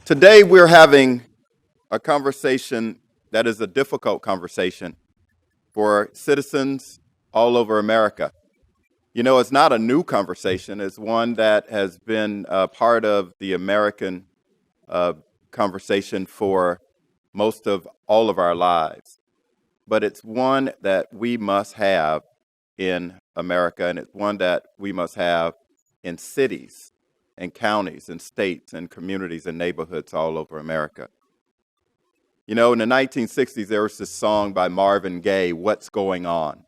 Today, we're having a conversation that is a difficult conversation for citizens all over America. You know, it's not a new conversation. It's one that has been part of the American conversation for most of all of our lives. But it's one that we must have in America, and it's one that we must have in cities and counties and states and communities and neighborhoods all over America. You know, in the 1960s, there was this song by Marvin Gaye, "What's Going On?"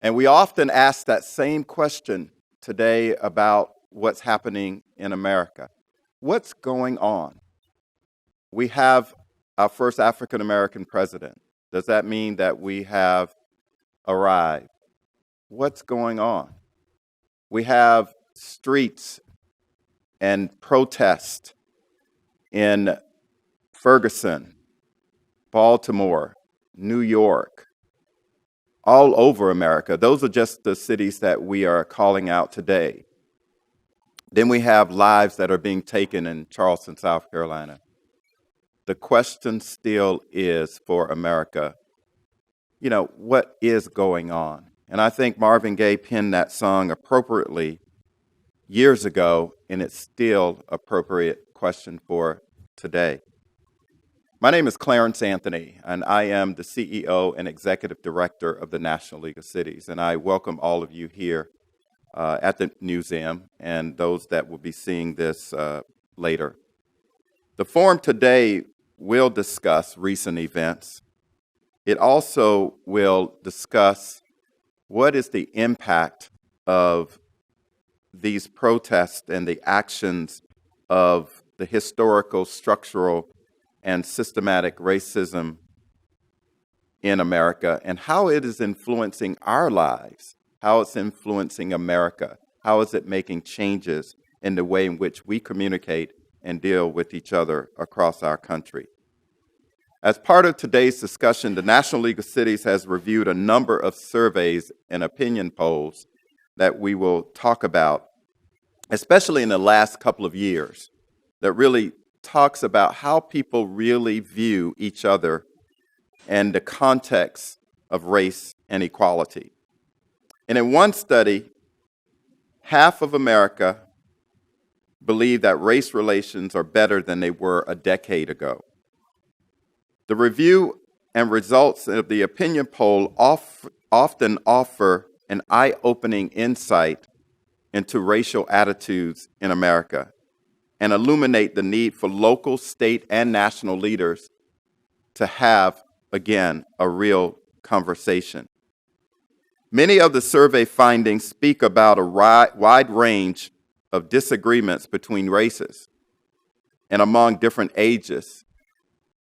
And we often ask that same question today about what's happening in America. What's going on? We have our first African-American president. Does that mean that we have arrived? What's going on? We have streets and protest in Ferguson, Baltimore, New York, all over America. Those are just the cities that we are calling out today. Then we have lives that are being taken in Charleston, South Carolina. The question still is for America, you know, what is going on? And I think Marvin Gaye penned that song appropriately years ago, and it's still an appropriate question for today. My name is Clarence Anthony, and I am the CEO and Executive Director of the National League of Cities, and I welcome all of you here at the Newseum and those that will be seeing this later. The forum today will discuss recent events. It also will discuss what is the impact of these protests and the actions of the historical, structural, and systematic racism in America, and how it is influencing our lives, how it's influencing America, how is it making changes in the way in which we communicate and deal with each other across our country. As part of today's discussion, the National League of Cities has reviewed a number of surveys and opinion polls that we will talk about, especially in the last couple of years, that really talks about how people really view each other and the context of race and equality. And in one study, half of America believe that race relations are better than they were a decade ago. The review and results of the opinion poll often offer an eye-opening insight into racial attitudes in America and illuminate the need for local, state, and national leaders to have, again, a real conversation. Many of the survey findings speak about a wide range of disagreements between races and among different ages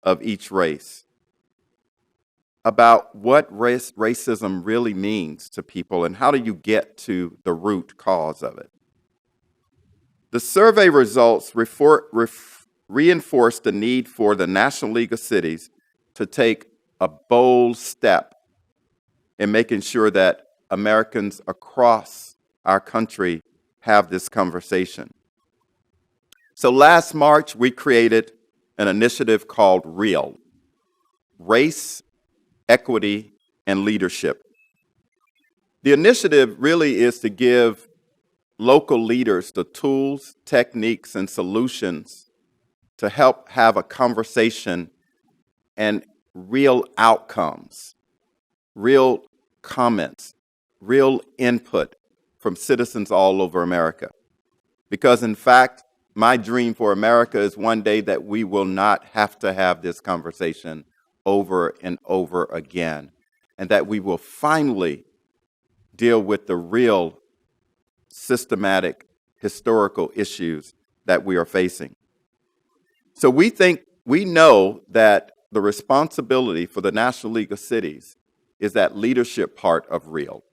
of each race, about what racism really means to people and how do you get to the root cause of it. The survey results reinforce the need for the National League of Cities to take a bold step in making sure that Americans across our country have this conversation. So last March, we created an initiative called R.E.A.L, Race, Equity, and Leadership. The initiative really is to give local leaders the tools, techniques, and solutions to help have a conversation and real outcomes, real comments, real input from citizens all over America. Because in fact, my dream for America is one day that we will not have to have this conversation over and over again, and that we will finally deal with the real systematic historical issues that we are facing. So we know that the responsibility for the National League of Cities is that leadership part of R.E.A.L,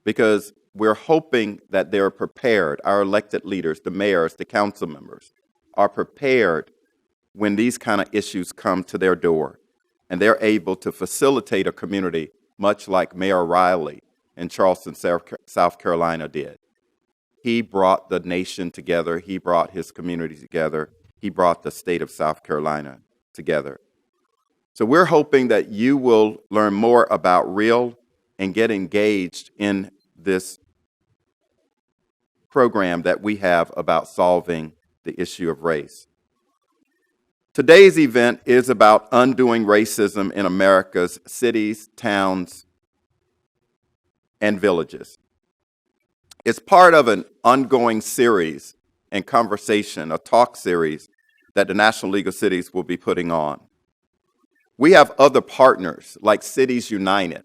because we're hoping that they're prepared, our elected leaders, the mayors, the council members, are prepared when these kind of issues come to their door, and they're able to facilitate a community much like Mayor Riley in Charleston, South Carolina did. He brought the nation together. He brought his community together. he brought the state of South Carolina together. So we're hoping that you will learn more about R.E.A.L and get engaged in this program that we have about solving the issue of race. Today's event is about undoing racism in America's cities, towns, and villages. It's part of an ongoing series and conversation, a talk series that the National League of Cities will be putting on. We have other partners like Cities United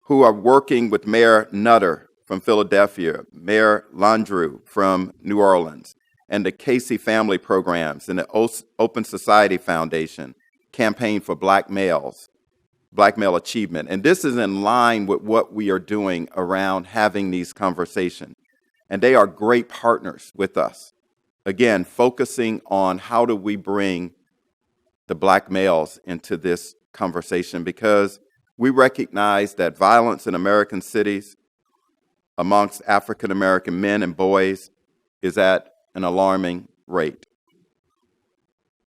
who are working with Mayor Nutter from Philadelphia, Mayor Landrieu from New Orleans, and the Casey Family Programs and the Open Society Foundation Campaign for Black Males, Black Male Achievement. And this is in line with what we are doing around having these conversations. And they are great partners with us. Again, focusing on how do we bring the Black males into this conversation, because we recognize that violence in American cities amongst African American men and boys is at an alarming rate.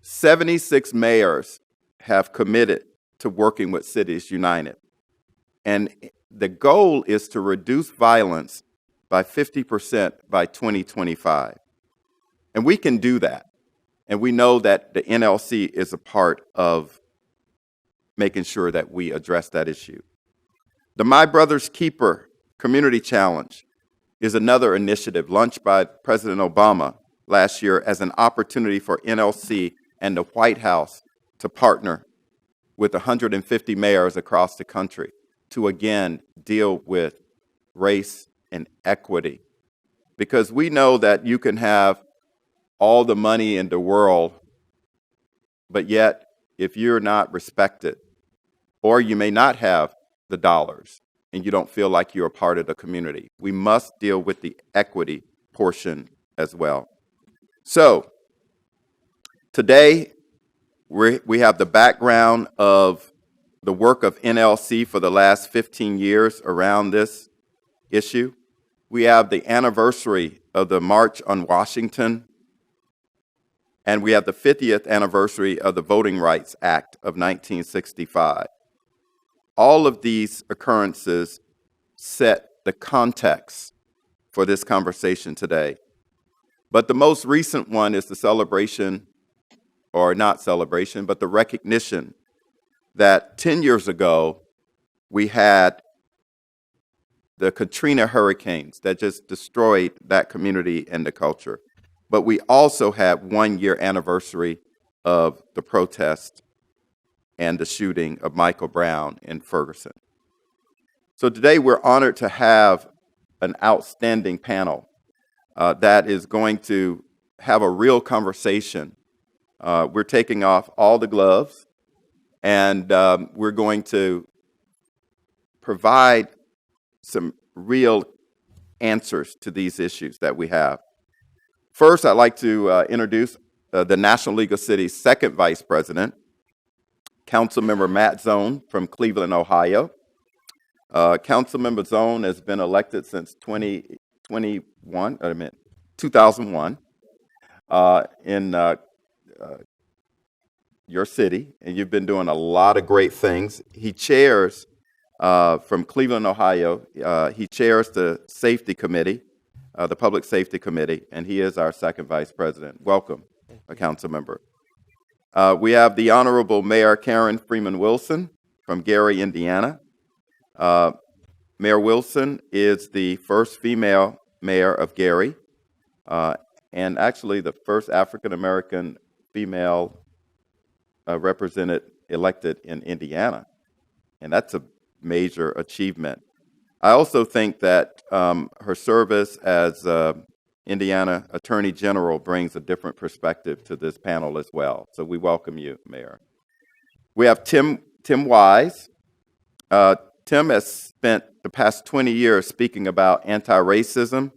76 mayors have committed to working with Cities United. And the goal is to reduce violence by 50% by 2025. And we can do that. And we know that the NLC is a part of making sure that we address that issue. The My Brother's Keeper Community Challenge is another initiative launched by President Obama last year as an opportunity for NLC and the White House to partner with 150 mayors across the country to, again, deal with race and equity. Because we know that you can have all the money in the world, but yet if you're not respected, or you may not have the dollars and you don't feel like you're a part of the community, we must deal with the equity portion as well. So today we have the background of the work of NLC for the last 15 years around this issue. We have the anniversary of the March on Washington, and we have the 50th anniversary of the Voting Rights Act of 1965. All of these occurrences set the context for this conversation today. But the most recent one is the celebration, or not celebration, but the recognition that 10 years ago we had the Katrina hurricanes that just destroyed that community and the culture. But we also had 1 year anniversary of the protest and the shooting of Michael Brown in Ferguson. So today we're honored to have an outstanding panel that is going to have a real conversation. We're taking off all the gloves, and we're going to provide some real answers to these issues that we have. First, I'd like to introduce the National League of Cities' second vice president, Councilmember Matt Zone from Cleveland, Ohio. Councilmember Zone has been elected since 2001 in your city, and you've been doing a lot of great things. He chairs, from Cleveland, Ohio, he chairs the Safety Committee, the Public Safety Committee, and he is our second vice president. Welcome, council member. We have the Honorable Mayor Karen Freeman-Wilson from Gary, Indiana. Mayor Wilson is the first female mayor of Gary, and actually the first African-American female elected in Indiana, and that's a major achievement. I also think that her service as Indiana Attorney General brings a different perspective to this panel as well. So we welcome you, Mayor. We have Tim Wise. Tim has spent the past 20 years speaking about anti-racism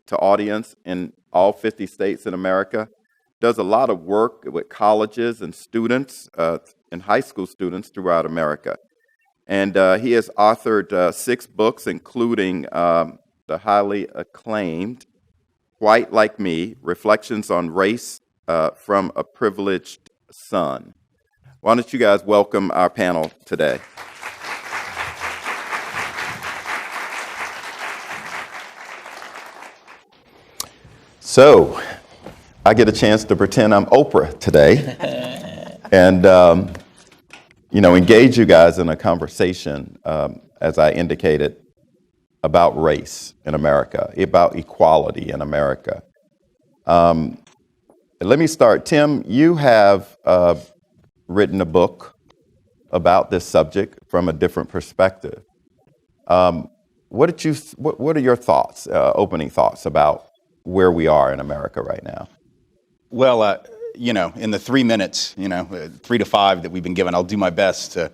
to audience in all 50 states in America. Does a lot of work with colleges and students and high school students throughout America. And he has authored 6 books, including the highly acclaimed White Like Me, Reflections on Race, from a privileged son. Why don't you guys welcome our panel today? So, I get a chance to pretend I'm Oprah today and, engage you guys in a conversation, as I indicated, about race in America, about equality in America. Let me start. Tim, you have written a book about this subject from a different perspective. What are your thoughts, opening thoughts about where we are in America right now? Well, in the 3 minutes, 3 to 5 that we've been given, I'll do my best to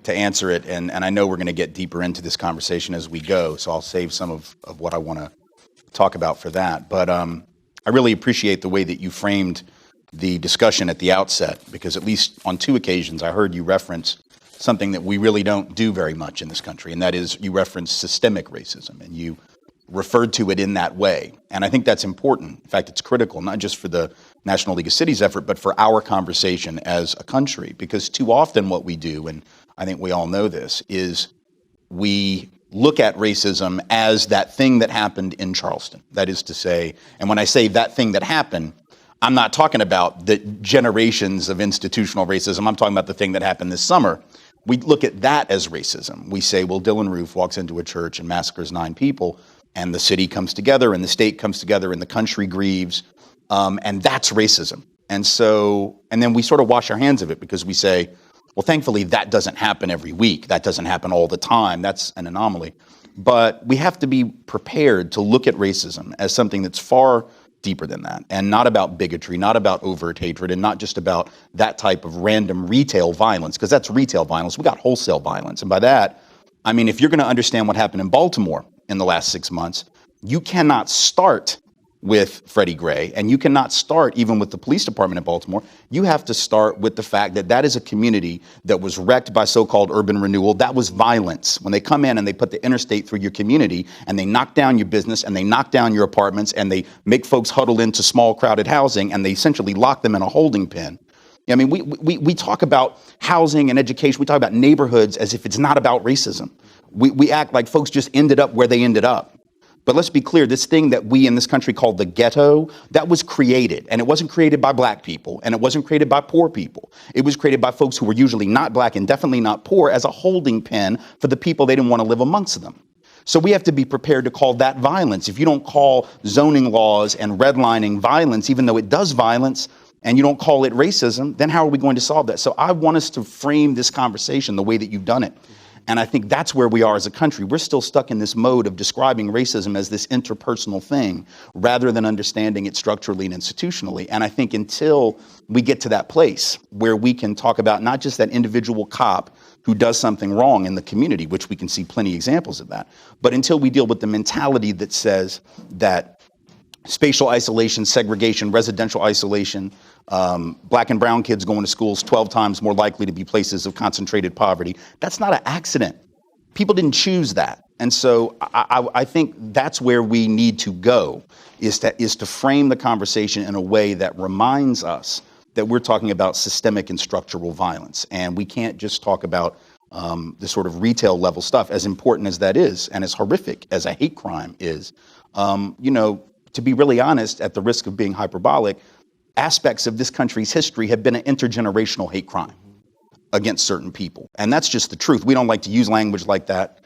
answer it. And I know we're going to get deeper into this conversation as we go, so I'll save some of what I want to talk about for that. But I really appreciate the way that you framed the discussion at the outset, because at least on 2 occasions I heard you reference something that we really don't do very much in this country, and that is you referenced systemic racism, and you referred to it in that way. And I think that's important. In fact, it's critical, not just for the National League of Cities effort, but for our conversation as a country, because too often what we do, and I think we all know this, is we look at racism as that thing that happened in Charleston. That is to say, and when I say that thing that happened, I'm not talking about the generations of institutional racism. I'm talking about the thing that happened this summer. We look at that as racism. We say, well, Dylan Roof walks into a church and massacres 9 people, and the city comes together, and the state comes together, and the country grieves, and that's racism. And then we sort of wash our hands of it because we say, well, thankfully, that doesn't happen every week. That doesn't happen all the time. That's an anomaly. But we have to be prepared to look at racism as something that's far deeper than that, and not about bigotry, not about overt hatred, and not just about that type of random retail violence, because that's retail violence. We got wholesale violence. And by that, I mean, if you're going to understand what happened in Baltimore in the last 6 months, you cannot start with Freddie Gray, and you cannot start even with the police department in Baltimore. You have to start with the fact that that is a community that was wrecked by so-called urban renewal. That was violence. When they come in and they put the interstate through your community, and they knock down your business, and they knock down your apartments, and they make folks huddle into small crowded housing, and they essentially lock them in a holding pen. I mean, we talk about housing and education. We talk about neighborhoods as if it's not about racism. We act like folks just ended up where they ended up. But let's be clear, this thing that we in this country call the ghetto, that was created. And it wasn't created by black people, and it wasn't created by poor people. It was created by folks who were usually not black and definitely not poor as a holding pen for the people they didn't want to live amongst them. So we have to be prepared to call that violence. If you don't call zoning laws and redlining violence, even though it does violence, and you don't call it racism, then how are we going to solve that? So I want us to frame this conversation the way that you've done it. And I think that's where we are as a country. We're still stuck in this mode of describing racism as this interpersonal thing rather than understanding it structurally and institutionally. And I think until we get to that place where we can talk about not just that individual cop who does something wrong in the community, which we can see plenty of examples of that, but until we deal with the mentality that says that spatial isolation, segregation, residential isolation, black and brown kids going to schools 12 times more likely to be places of concentrated poverty. That's not an accident. People didn't choose that. And so I think that's where we need to go, is to frame the conversation in a way that reminds us that we're talking about systemic and structural violence. And we can't just talk about the sort of retail level stuff, as important as that is, and as horrific as a hate crime is. To be really honest, at the risk of being hyperbolic, aspects of this country's history have been an intergenerational hate crime against certain people. And that's just the truth. We don't like to use language like that.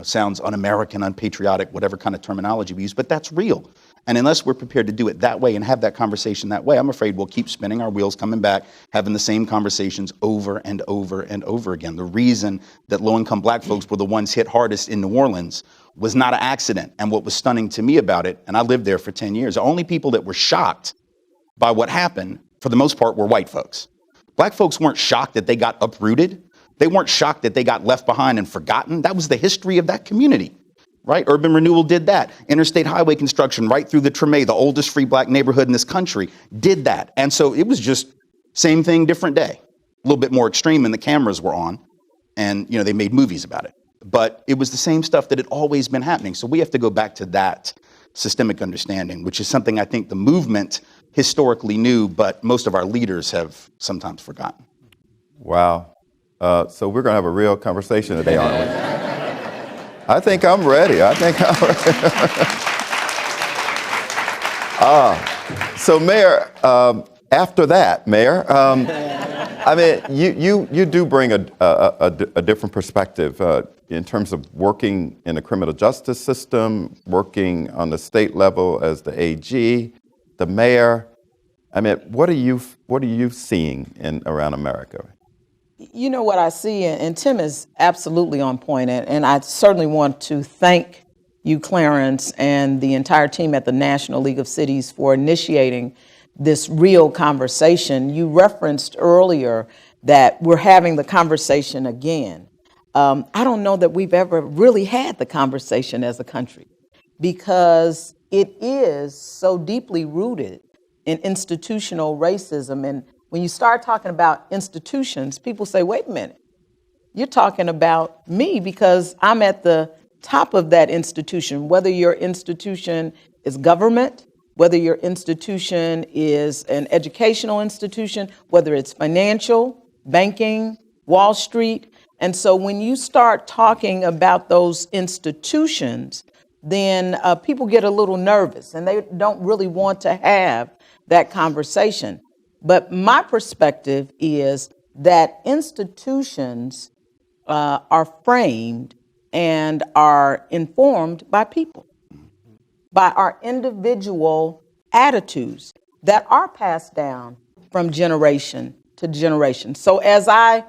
Sounds un-American, unpatriotic, whatever kind of terminology we use, but that's real. And unless we're prepared to do it that way and have that conversation that way, I'm afraid we'll keep spinning our wheels, coming back, having the same conversations over and over and over again. The reason that low-income black folks were the ones hit hardest in New Orleans was not an accident. And what was stunning to me about it, and I lived there for 10 years, the only people that were shocked by what happened, for the most part, were white folks. Black folks weren't shocked that they got uprooted. They weren't shocked that they got left behind and forgotten. That was the history of that community, right? Urban renewal did that. Interstate highway construction right through the Treme, the oldest free black neighborhood in this country, did that. And so it was just same thing, different day. A little bit more extreme, and the cameras were on, and they made movies about it. But it was the same stuff that had always been happening. So we have to go back to that systemic understanding, which is something I think the movement historically knew, but most of our leaders have sometimes forgotten. Wow. So we're going to have a real conversation today, aren't we? I think I'm ready. So, Mayor, after that, Mayor, I mean, you do bring a different perspective in terms of working in the criminal justice system, working on the state level as the AG, the mayor. I mean, what are you seeing around America? You know what I see, and Tim is absolutely on point, and I certainly want to thank you, Clarence, and the entire team at the National League of Cities for initiating this real conversation. You referenced earlier that we're having the conversation again. I don't know that we've ever really had the conversation as a country, because it is so deeply rooted in institutional racism. And when you start talking about institutions, people say, wait a minute, you're talking about me because I'm at the top of that institution, whether your institution is government, whether your institution is an educational institution, whether it's financial, banking, Wall Street. And so when you start talking about those institutions, then people get a little nervous and they don't really want to have that conversation. But my perspective is that institutions are framed and are informed by people, by our individual attitudes that are passed down from generation to generation. So as I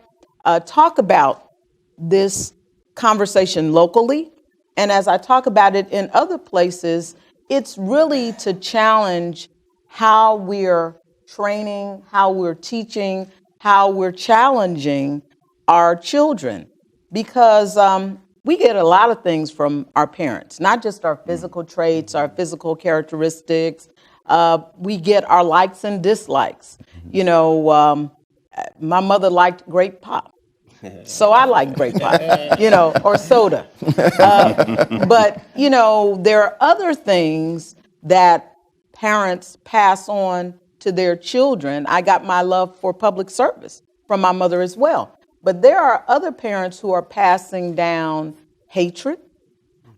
talk about this conversation locally, and as I talk about it in other places, it's really to challenge how we're training, how we're teaching, how we're challenging our children. Because we get a lot of things from our parents, not just our physical traits, our physical characteristics. We get our likes and dislikes. You know, my mother liked grape pop, so I like grape pop, or soda. But, there are other things that parents pass on to their children. I got my love for public service from my mother as well. But there are other parents who are passing down hatred,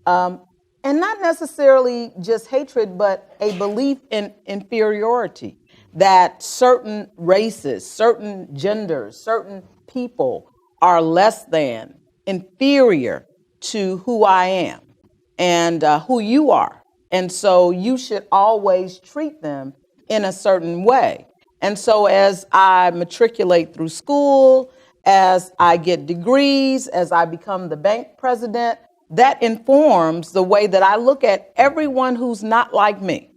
and not necessarily just hatred, but a belief in inferiority, that certain races, certain genders, certain people are less than, inferior to who I am and who you are. And so you should always treat them in a certain way. And so as I matriculate through school, as I get degrees, as I become the bank president, that informs the way that I look at everyone who's not like me.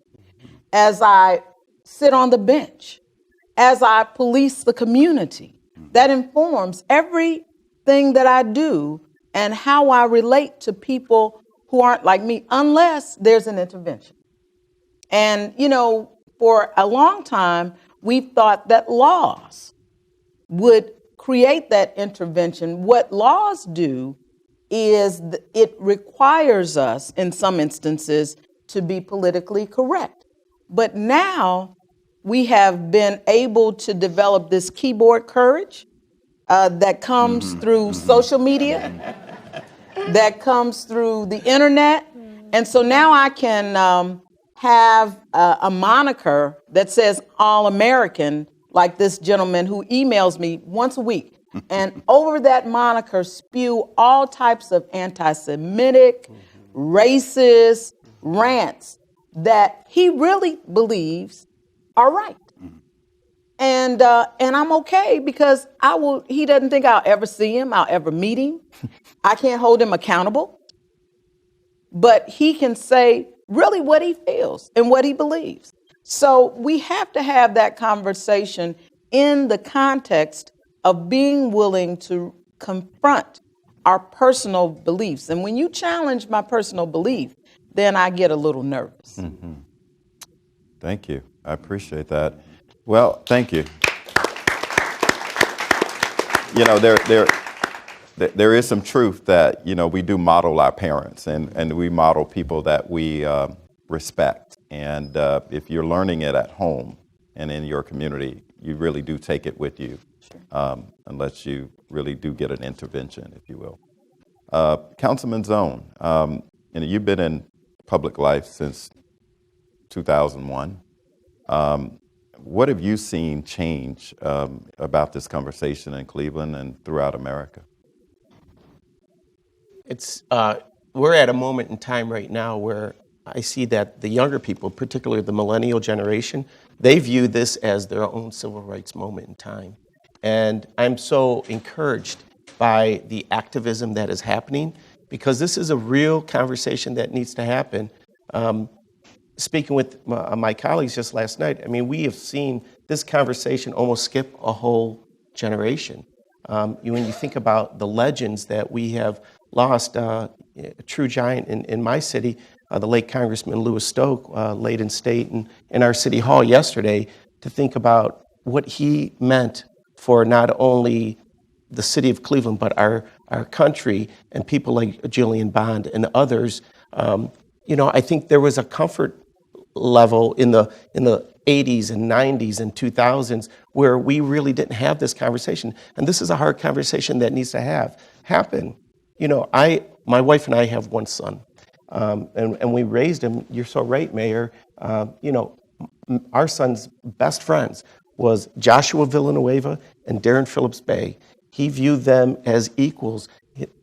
As I sit on the bench, as I police the community, that informs everything that I do and how I relate to people who aren't like me, unless there's an intervention. And, for a long time, we've thought that laws would create that intervention. What laws do is it requires us, in some instances, to be politically correct. But now we have been able to develop this keyboard courage that comes through social media, that comes through the internet. And so now I can have a moniker that says All-American, like this gentleman who emails me once a week. And over that moniker spew all types of anti-Semitic, racist rants that he really believes are right. And I'm okay because he doesn't think I'll ever see him, I'll ever meet him. I can't hold him accountable. But he can say really what he feels and what he believes. So we have to have that conversation in the context of being willing to confront our personal beliefs. And when you challenge my personal belief, then I get a little nervous. Mm-hmm. Thank you. I appreciate that. Well, thank you. There is some truth that, we do model our parents and we model people that we respect. And if you're learning it at home and in your community, you really do take it with you, unless you really do get an intervention, if you will. Councilman Zone, you've been in public life since 2001. What have you seen change about this conversation in Cleveland and throughout America? It's we're at a moment in time right now where I see that the younger people, particularly the millennial generation, they view this as their own civil rights moment in time. And I'm so encouraged by the activism that is happening, because this is a real conversation that needs to happen. Speaking with my colleagues just last night, I mean, we have seen this conversation almost skip a whole generation. When you think about the legends that we have lost, a true giant in my city, the late Congressman Louis Stoke, laid in state in our city hall yesterday, to think about what he meant for not only the city of Cleveland, but our country, and people like Jillian Bond and others. I think there was a comfort level in the 80s and 90s and 2000s where we really didn't have this conversation. And this is a hard conversation that needs to happen. My wife and I have one son, and we raised him. You're so right, Mayor. Our son's best friends was Joshua Villanueva and Darren Phillips Bay. He viewed them as equals.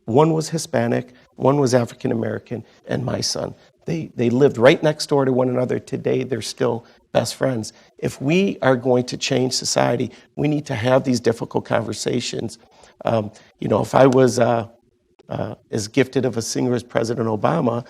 One was Hispanic, one was African American, and my son. They lived right next door to one another. Today, they're still best friends. If we are going to change society, we need to have these difficult conversations. If I was as gifted of a singer as President Obama,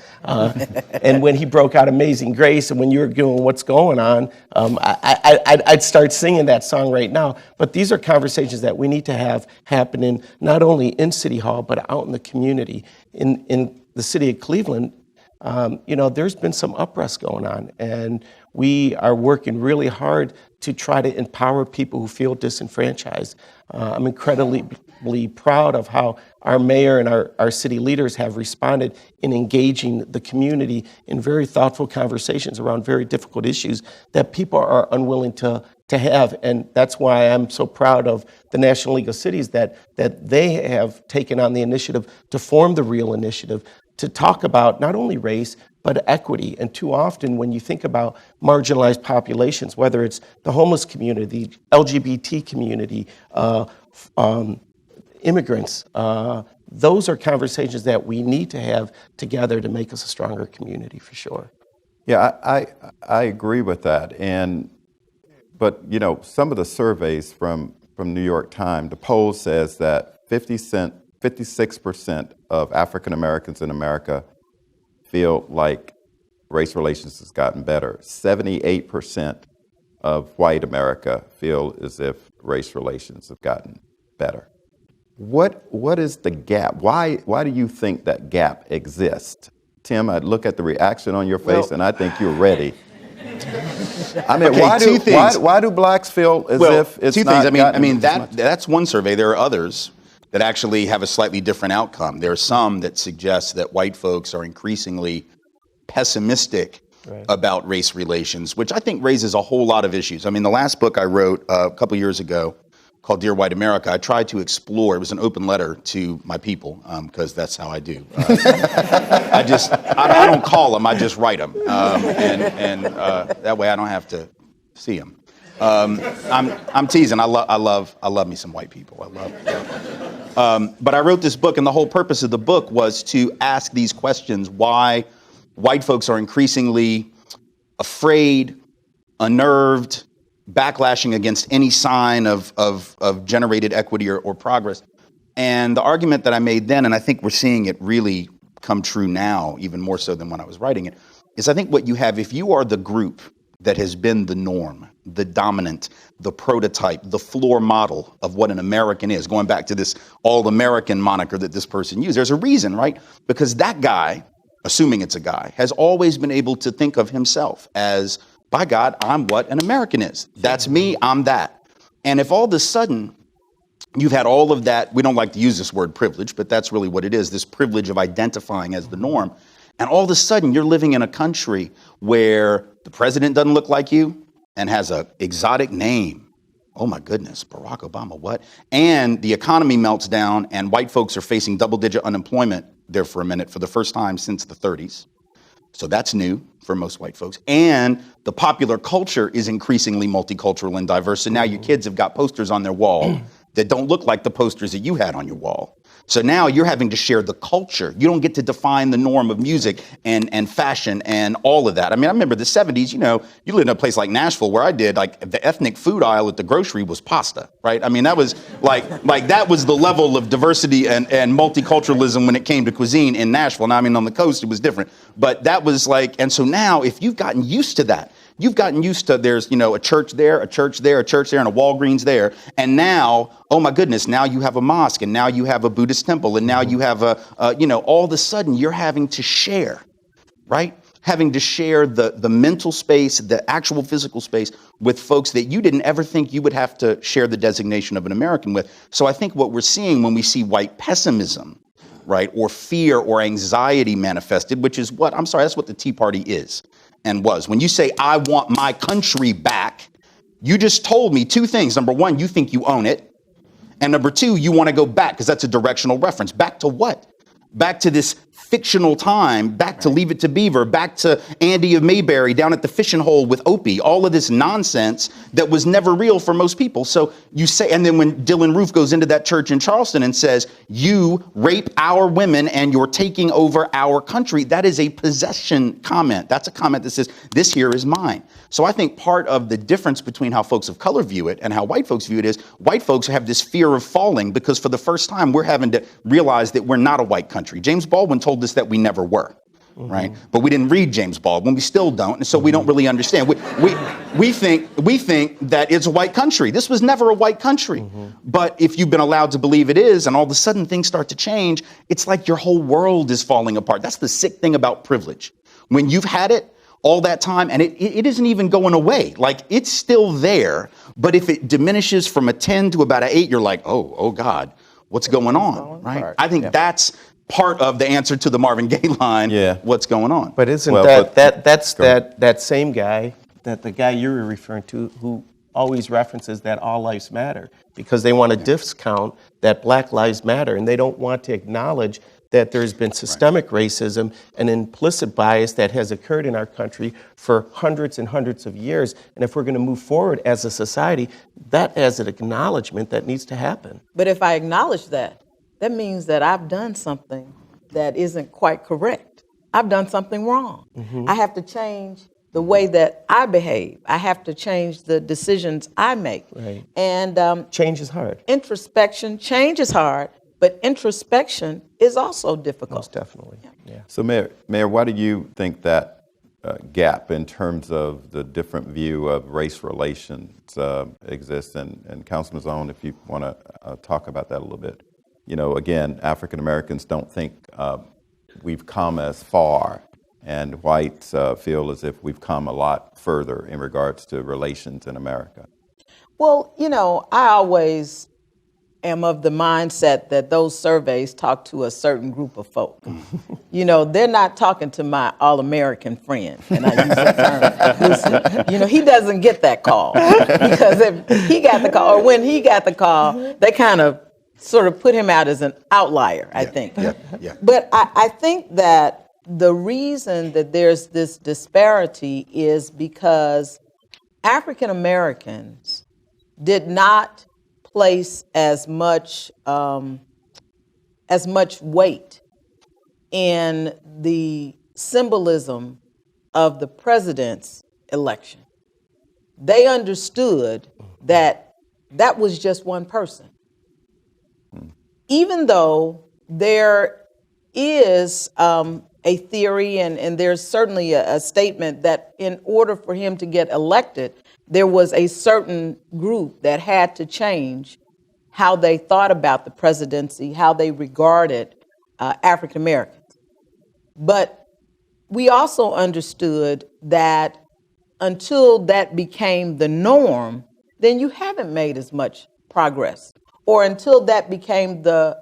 and when he broke out Amazing Grace, and when you were doing What's Going On, I'd start singing that song right now. But these are conversations that we need to have happening not only in City Hall, but out in the community. In the city of Cleveland, there's been some unrest going on, and we are working really hard to try to empower people who feel disenfranchised. I'm incredibly proud of how our mayor and our city leaders have responded in engaging the community in very thoughtful conversations around very difficult issues that people are unwilling to have. And that's why I'm so proud of the National League of Cities that they have taken on the initiative to form the R.E.A.L initiative to talk about not only race, but equity. And too often when you think about marginalized populations, whether it's the homeless community, the LGBT community, immigrants, those are conversations that we need to have together to make us a stronger community, for sure. Yeah, I agree with that. But some of the surveys from New York Times, the poll says that 56% of African Americans in America feel like race relations has gotten better. 78% of white America feel as if race relations have gotten better. What is the gap? Why do you think that gap exists? Tim, I look at the reaction on your face, and I think you're ready. I mean, okay, why do blacks feel as if it's two not? Things. That's one survey. There are others that actually have a slightly different outcome. There are some that suggest that white folks are increasingly pessimistic about race relations, which I think raises a whole lot of issues. I mean, the last book I wrote a couple years ago, called Dear White America, I tried to explore, it was an open letter to my people, because that's how I do. I don't call them, I just write them. And that way I don't have to see them. I'm teasing, I love me some white people, I love them. But I wrote this book, and the whole purpose of the book was to ask these questions: why white folks are increasingly afraid, unnerved, backlashing against any sign of generated equity or progress. And the argument that I made then, and I think we're seeing it really come true now, even more so than when I was writing it, is I think what you have, if you are the group that has been the norm, the dominant, the prototype, the floor model of what an American is, going back to this all-American moniker that this person used, there's a reason, right? Because that guy, assuming it's a guy, has always been able to think of himself as, by God, I'm what an American is. That's me, I'm that. And if all of a sudden you've had all of that, we don't like to use this word privilege, but that's really what it is, this privilege of identifying as the norm. And all of a sudden, you're living in a country where the president doesn't look like you and has an exotic name. Oh my goodness, Barack Obama, what? And the economy melts down and white folks are facing double-digit unemployment there for a minute for the first time since the 30s. So that's new for most white folks. And the popular culture is increasingly multicultural and diverse. So now your kids have got posters on their wall that don't look like the posters that you had on your wall. So now you're having to share the culture. You don't get to define the norm of music and fashion and all of that. I mean, I remember the 70s, you know, you lived in a place like Nashville where I did, like the ethnic food aisle at the grocery was pasta, right? I mean, that was like that was the level of diversity and multiculturalism when it came to cuisine in Nashville. Now, I mean, on the coast, it was different. But that was like, and so now if you've gotten used to that, you've gotten used to there's, you know, a church there, a church there, a church there, and a Walgreens there. And now, oh my goodness, now you have a mosque, and now you have a Buddhist temple, and now you have you know, all of a sudden you're having to share, right? Having to share the mental space, the actual physical space with folks that you didn't ever think you would have to share the designation of an American with. So I think what we're seeing when we see white pessimism, right, or fear or anxiety manifested, which is what, I'm sorry, that's what the Tea Party is. And was. When you say, I want my country back, you just told me two things. Number one, you think you own it. And number two, you want to go back because that's a directional reference. Back to what? Back to this fictional time, back to Leave It to Beaver, back to Andy of Mayberry down at the fishing hole with Opie, all of this nonsense that was never real for most people. So you say, and then when Dylan Roof goes into that church in Charleston and says, you rape our women and you're taking over our country, that is a possession comment. That's a comment that says, this here is mine. So I think part of the difference between how folks of color view it and how white folks view it is white folks have this fear of falling because for the first time, we're having to realize that we're not a white country. James Baldwin told us that we never were, right? But we didn't read James Baldwin. We still don't. And so we don't really understand. We think that it's a white country. This was never a white country. But if you've been allowed to believe it is, and all of a sudden things start to change, it's like your whole world is falling apart. That's the sick thing about privilege. When you've had it all that time, and it isn't even going away. Like, it's still there. But if it diminishes from a 10 to about an 8, you're like, oh God, what's going on, right? I think that's part of the answer to the Marvin Gaye line, what's going on. But isn't that same guy, that the guy you were referring to, who always references that all lives matter, because they want to discount that Black lives matter, and they don't want to acknowledge that there's been systemic racism and implicit bias that has occurred in our country for hundreds and hundreds of years. And if we're going to move forward as a society, that is an acknowledgement that needs to happen. But if I acknowledge that, that means that I've done something that isn't quite correct. I've done something wrong. I have to change the way that I behave. I have to change the decisions I make. Right. And change is hard. Change is hard, but introspection is also difficult. Most definitely. Yeah. So Mayor, why do you think that gap in terms of the different view of race relations exists? And Councilman Zone, if you want to talk about that a little bit. You know, again, African Americans don't think we've come as far, and whites feel as if we've come a lot further in regards to relations in America. Well, you know, I always am of the mindset that those surveys talk to a certain group of folk. You know, they're not talking to my all-American friend, and I use that term. You know, he doesn't get that call, because if he got the call, or when he got the call, they kind of sort of put him out as an outlier, I think. But I think that the reason that there's this disparity is because African Americans did not place as much weight in the symbolism of the president's election. They understood that that was just one person. Even though there is a theory and there's certainly a statement that in order for him to get elected, there was a certain group that had to change how they thought about the presidency, how they regarded African Americans. But we also understood that until that became the norm, then you haven't made as much progress. Or until that became the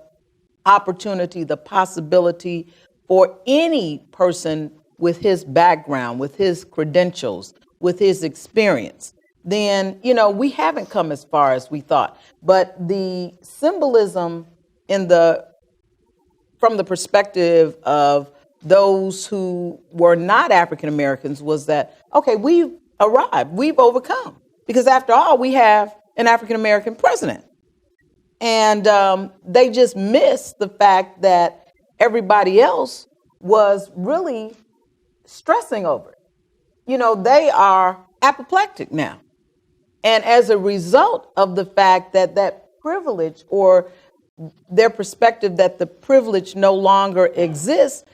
opportunity, the possibility for any person with his background, with his credentials, with his experience, then, we haven't come as far as we thought. But the symbolism from the perspective of those who were not African Americans was that, okay, we've arrived, we've overcome. Because after all, we have an African American president. And they just missed the fact that everybody else was really stressing over it. They are apoplectic now. And as a result of the fact that that privilege, or their perspective that the privilege no longer exists,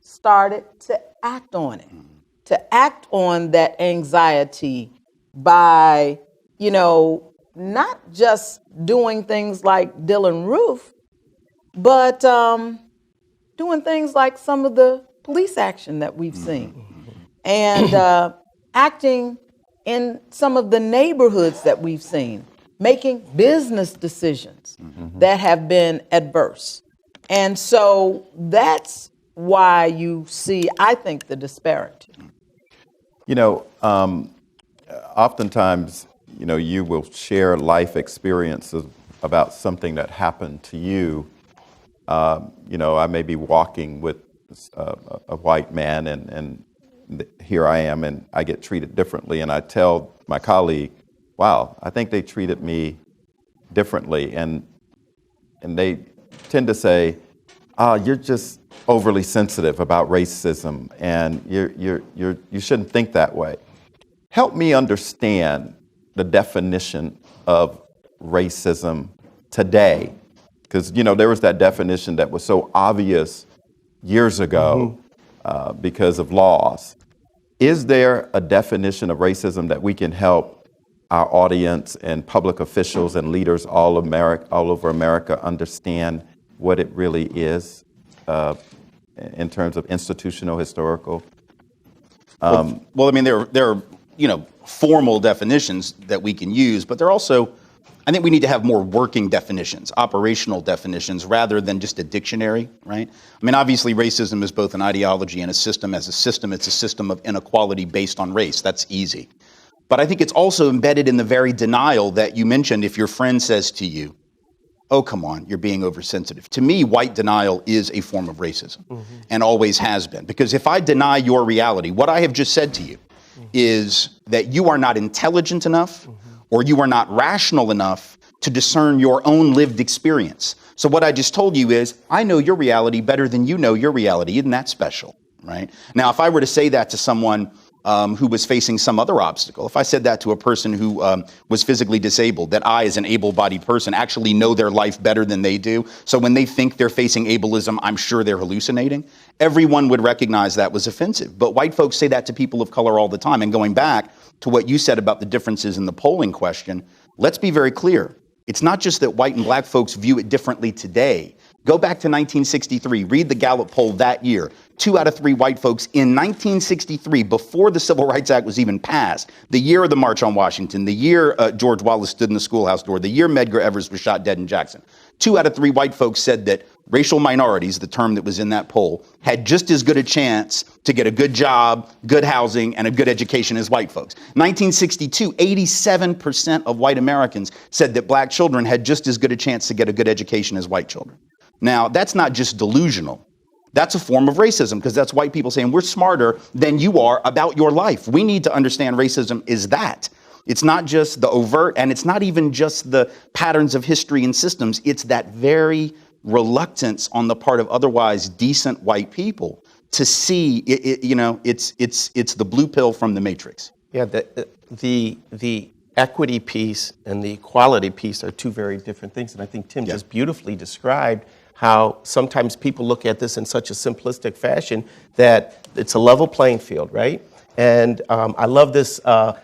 started to act on it, to act on that anxiety by, not just doing things like Dylan Roof, but doing things like some of the police action that we've seen, and acting in some of the neighborhoods that we've seen, making business decisions that have been adverse. And so that's why you see, I think, the disparity. Oftentimes, you will share life experiences about something that happened to you. I may be walking with a white man, and here I am, and I get treated differently, and I tell my colleague, wow, I think they treated me differently, and they tend to say, you're just overly sensitive about racism, and you shouldn't think that way. Help me understand the definition of racism today, because there was that definition that was so obvious years ago because of laws. Is there a definition of racism that we can help our audience and public officials and leaders all over America understand what it really is in terms of institutional, historical? Well, I mean, there are formal definitions that we can use, but there are also, I think we need to have more working definitions, operational definitions, rather than just a dictionary, right? I mean, obviously, racism is both an ideology and a system. As a system, it's a system of inequality based on race. That's easy. But I think it's also embedded in the very denial that you mentioned. If your friend says to you, oh, come on, you're being oversensitive. To me, white denial is a form of racism and always has been. Because if I deny your reality, what I have just said to you is that you are not intelligent enough or you are not rational enough to discern your own lived experience. So what I just told you is, I know your reality better than you know your reality. Isn't that special, right? Now, if I were to say that to someone who was facing some other obstacle, if I said that to a person who was physically disabled, that I, as an able-bodied person, actually know their life better than they do, so when they think they're facing ableism, I'm sure they're hallucinating, everyone would recognize that was offensive. But white folks say that to people of color all the time. And going back to what you said about the differences in the polling question, let's be very clear. It's not just that white and black folks view it differently today. Go back to 1963, read the Gallup poll that year. 2 out of 3 white folks in 1963, before the Civil Rights Act was even passed, the year of the March on Washington, the year George Wallace stood in the schoolhouse door, the year Medgar Evers was shot dead in Jackson. 2 out of 3 white folks said that racial minorities, the term that was in that poll, had just as good a chance to get a good job, good housing, and a good education as white folks. 1962, 87% of white Americans said that black children had just as good a chance to get a good education as white children. Now, that's not just delusional. That's a form of racism, because that's white people saying we're smarter than you are about your life. We need to understand racism is that. It's not just the overt, and it's not even just the patterns of history and systems. It's that very reluctance on the part of otherwise decent white people to see it's the blue pill from the Matrix. Yeah, the equity piece and the equality piece are 2 very different things. And I think Tim just beautifully described how sometimes people look at this in such a simplistic fashion that it's a level playing field, right? And I love this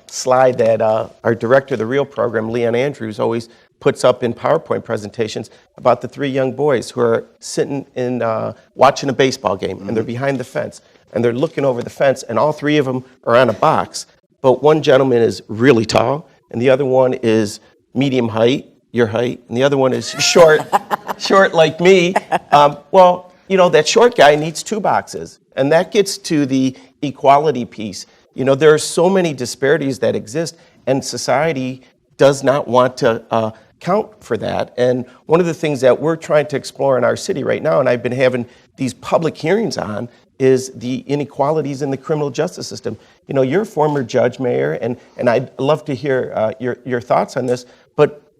slide that our director of the R.E.A.L program, Leon Andrews, always puts up in PowerPoint presentations about the 3 young boys who are sitting in watching a baseball game, and they're behind the fence, and they're looking over the fence, and all 3 of them are on a box. But one gentleman is really tall, and the other one is medium height, your height, and the other one is short like me. Well, that short guy needs 2 boxes. And that gets to the equality piece. There are so many disparities that exist, and society does not want to count for that. And one of the things that we're trying to explore in our city right now, and I've been having these public hearings on, is the inequalities in the criminal justice system. You're a former judge, Mayor, and I'd love to hear your thoughts on this. But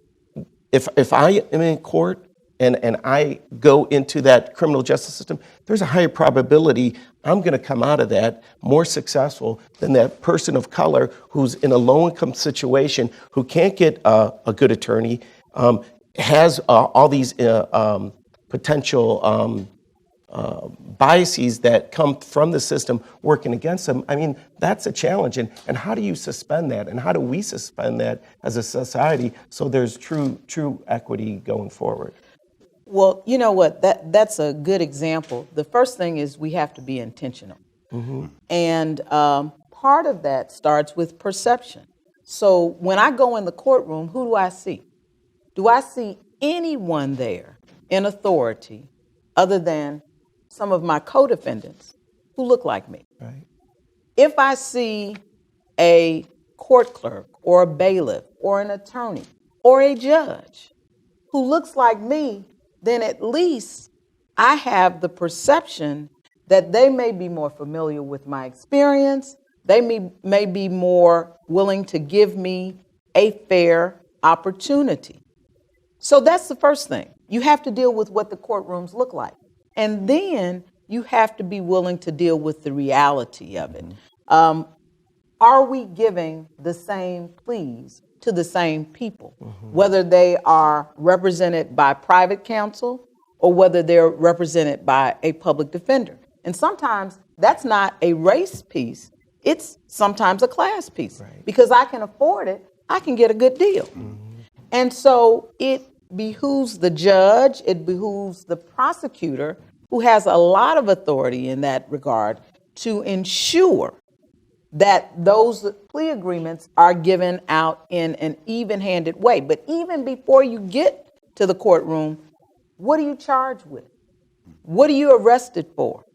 if I am in court and I go into that criminal justice system, there's a higher probability I'm going to come out of that more successful than that person of color who's in a low-income situation, who can't get a good attorney, has all these potential biases that come from the system working against them. I mean, that's a challenge. And how do you suspend that? And how do we suspend that as a society so there's true equity going forward? Well, you know what, that's a good example. The first thing is we have to be intentional. And part of that starts with perception. So when I go in the courtroom, who do I see? Do I see anyone there in authority other than some of my co-defendants who look like me? Right. If I see a court clerk or a bailiff or an attorney or a judge who looks like me, then at least I have the perception that they may be more familiar with my experience. They may be more willing to give me a fair opportunity. So that's the first thing. You have to deal with what the courtrooms look like. And then you have to be willing to deal with the reality of it. Are we giving the same pleas to the same people, whether they are represented by private counsel or whether they're represented by a public defender? And sometimes that's not a race piece, it's sometimes a class piece. Right. Because I can afford it, I can get a good deal. And so it behooves the judge, it behooves the prosecutor, who has a lot of authority in that regard, to ensure that those plea agreements are given out in an even-handed way. But even before you get to the courtroom, what are you charged with? What are you arrested for?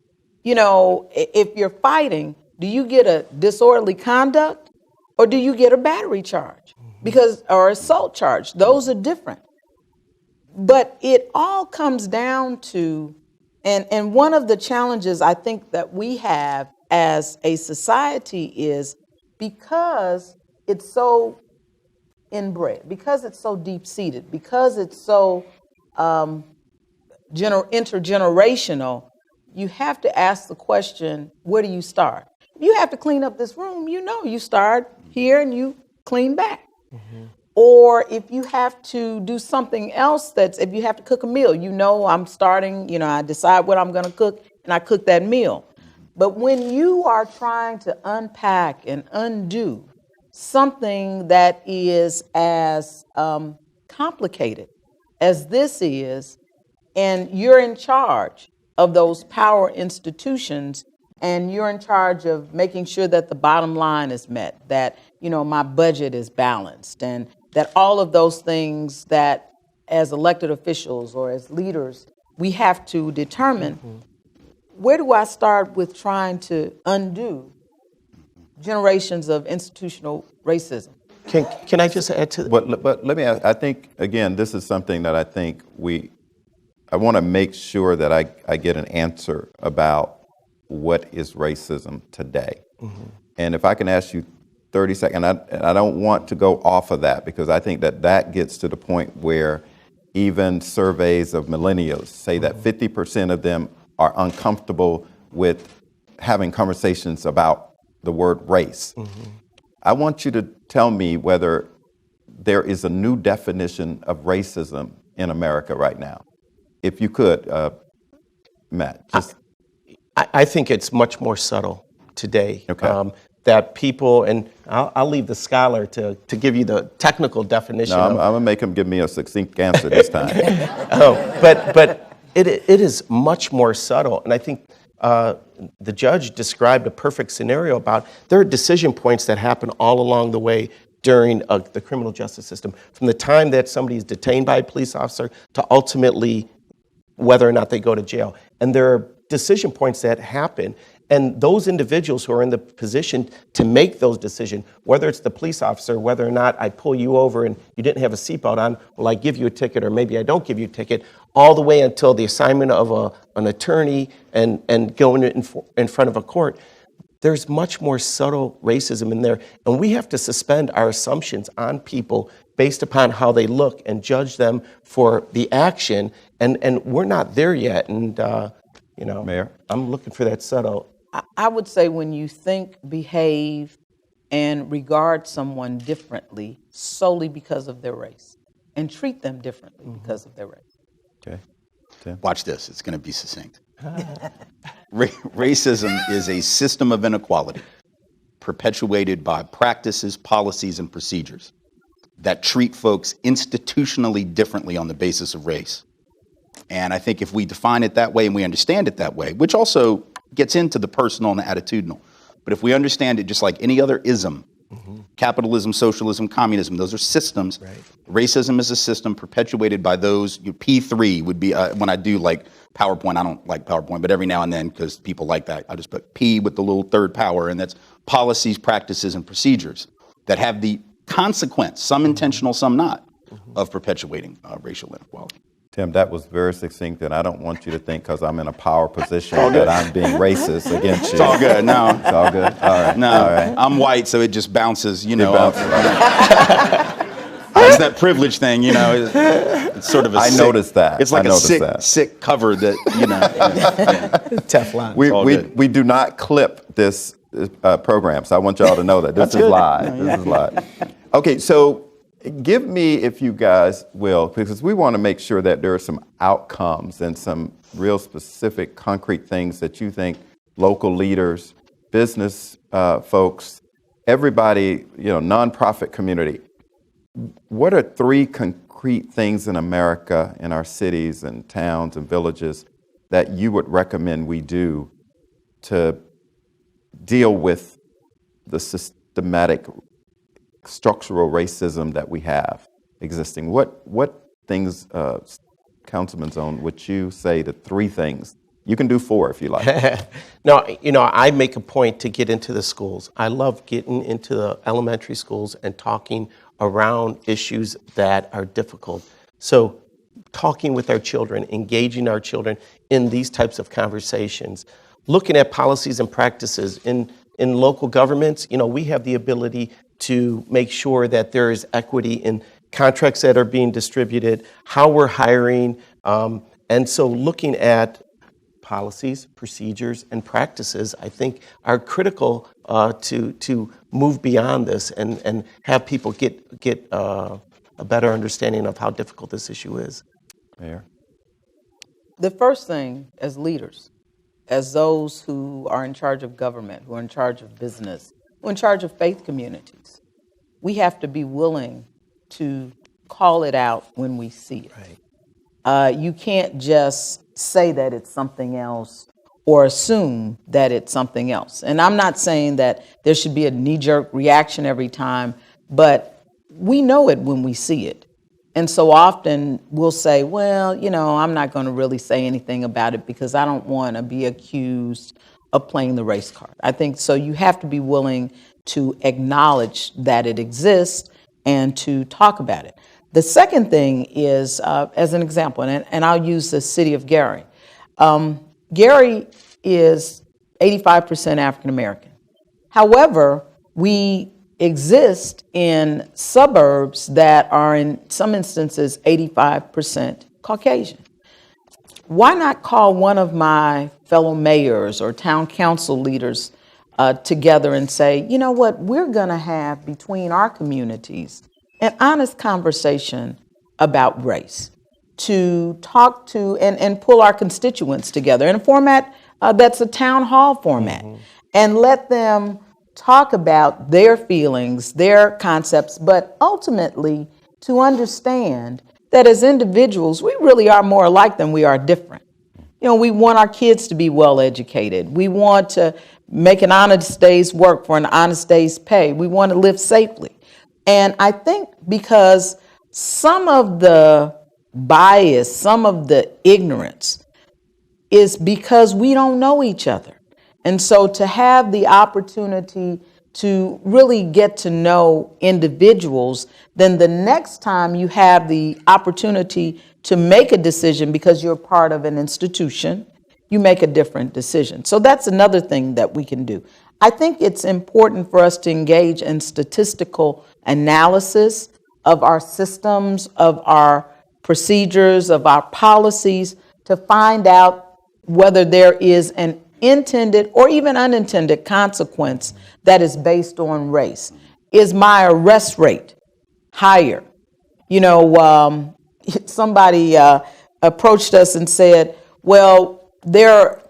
If you're fighting, do you get a disorderly conduct or do you get a battery charge? Or assault charge? Those are different. But it all comes down to, and one of the challenges I think that we have as a society is because it's so inbred, because it's so deep-seated, because it's so intergenerational, you have to ask the question, where do you start? If you have to clean up this room, you start here and you clean back. Or if you have to do something else, if you have to cook a meal, I'm starting, I decide what I'm going to cook and I cook that meal. But when you are trying to unpack and undo something that is as complicated as this is, and you're in charge of those power institutions, and you're in charge of making sure that the bottom line is met, that, my budget is balanced, and that all of those things that as elected officials or as leaders, we have to determine, where do I start with trying to undo generations of institutional racism? Can I just add to that? But let me ask, I think, again, this is something that I think I want to make sure that I get an answer about what is racism today. And if I can ask you 30 seconds, and I don't want to go off of that because I think that gets to the point where even surveys of millennials say that 50% of them are uncomfortable with having conversations about the word race. I want you to tell me whether there is a new definition of racism in America right now. If you could, Matt. I think it's much more subtle today. Okay. That people, and I'll leave the scholar to give you the technical definition. No, I'm going to make him give me a succinct answer this time. But it is much more subtle. And I think the judge described a perfect scenario about there are decision points that happen all along the way during the criminal justice system. From the time that somebody is detained by a police officer to ultimately whether or not they go to jail. And there are decision points that happen. And those individuals who are in the position to make those decisions, whether it's the police officer, whether or not I pull you over and you didn't have a seatbelt on, will I give you a ticket or maybe I don't give you a ticket, all the way until the assignment of an attorney and going in front of a court. There's much more subtle racism in there. And we have to suspend our assumptions on people based upon how they look and judge them for the action. And we're not there yet. And, Mayor? I'm looking for that subtle. I would say when you think, behave, and regard someone differently solely because of their race, and treat them differently because of their race. Okay. Tim? Watch this. It's going to be succinct. Racism is a system of inequality perpetuated by practices, policies, and procedures that treat folks institutionally differently on the basis of race. And I think if we define it that way and we understand it that way, which also gets into the personal and the attitudinal, but if we understand it just like any other ism, capitalism, socialism, communism, those are systems. Right. Racism is a system perpetuated by those. P3 would be, when I do like PowerPoint, I don't like PowerPoint, but every now and then, because people like that, I just put P with the little third power, and that's policies, practices, and procedures that have the consequence, some intentional, some not, of perpetuating racial inequality. Tim, that was very succinct, and I don't want you to think because I'm in a power position that I'm being racist against you. It's all good. No. It's all good. All right. No, All right. I'm white, so it just bounces, It bounces. It's that privilege thing, it's sort of a I sick, noticed that. It's like I a noticed sick, that. sick cover that, Teflon. We do not clip this program, so I want y'all to know that this is live. This is live. Okay, so give me, if you guys will, because we want to make sure that there are some outcomes and some real specific, concrete things that you think local leaders, business folks, everybody, nonprofit community. What are 3 concrete things in America, in our cities and towns and villages, that you would recommend we do to deal with the systematic structural racism that we have existing? What things, Councilman Zone, would you say the 3 things? You can do 4 if you like. No, I make a point to get into the schools. I love getting into the elementary schools and talking around issues that are difficult. So talking with our children, engaging our children in these types of conversations, looking at policies and practices in local governments. We have the ability to make sure that there is equity in contracts that are being distributed, how we're hiring. And so looking at policies, procedures, and practices, I think, are critical to move beyond this and have people get a better understanding of how difficult this issue is. Mayor? The first thing, as leaders, as those who are in charge of government, who are in charge of business, who are in charge of faith communities, we have to be willing to call it out when we see it. Right. You can't just say that it's something else or assume that it's something else. And I'm not saying that there should be a knee-jerk reaction every time, but we know it when we see it. And so often we'll say, well, I'm not going to really say anything about it because I don't want to be accused of playing the race card. I think so you have to be willing to acknowledge that it exists and to talk about it. The second thing is, as an example, and I'll use the city of Gary. Gary is 85% African American. However, we exist in suburbs that are in some instances 85% Caucasian. Why not call one of my fellow mayors or town council leaders together and say, you know what, we're going to have between our communities an honest conversation about race, to talk to and pull our constituents together in a format that's a town hall format, and let them talk about their feelings, their concepts, but ultimately to understand that as individuals, we really are more alike than we are different. We want our kids to be well educated. We want to make an honest day's work for an honest day's pay. We want to live safely. And I think because some of the bias, some of the ignorance is because we don't know each other. And so to have the opportunity to really get to know individuals, then the next time you have the opportunity to make a decision because you're part of an institution, you make a different decision. So that's another thing that we can do. I think it's important for us to engage in statistical analysis of our systems, of our procedures, of our policies, to find out whether there is an intended or even unintended consequence that is based on race. Is my arrest rate higher? You know, somebody approached us and said, well, they're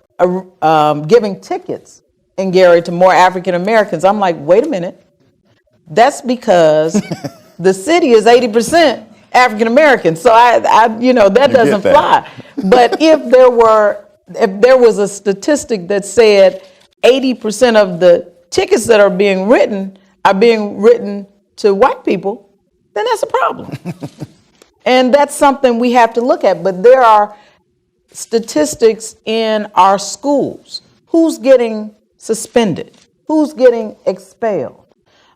giving tickets in Gary to more African Americans. I'm like, wait a minute. That's because the city is 80% African American. So that doesn't fly. But if there was a statistic that said 80% of the tickets that are being written to white people, then that's a problem. And that's something we have to look at. But there are statistics in our schools. Who's getting suspended? Who's getting expelled?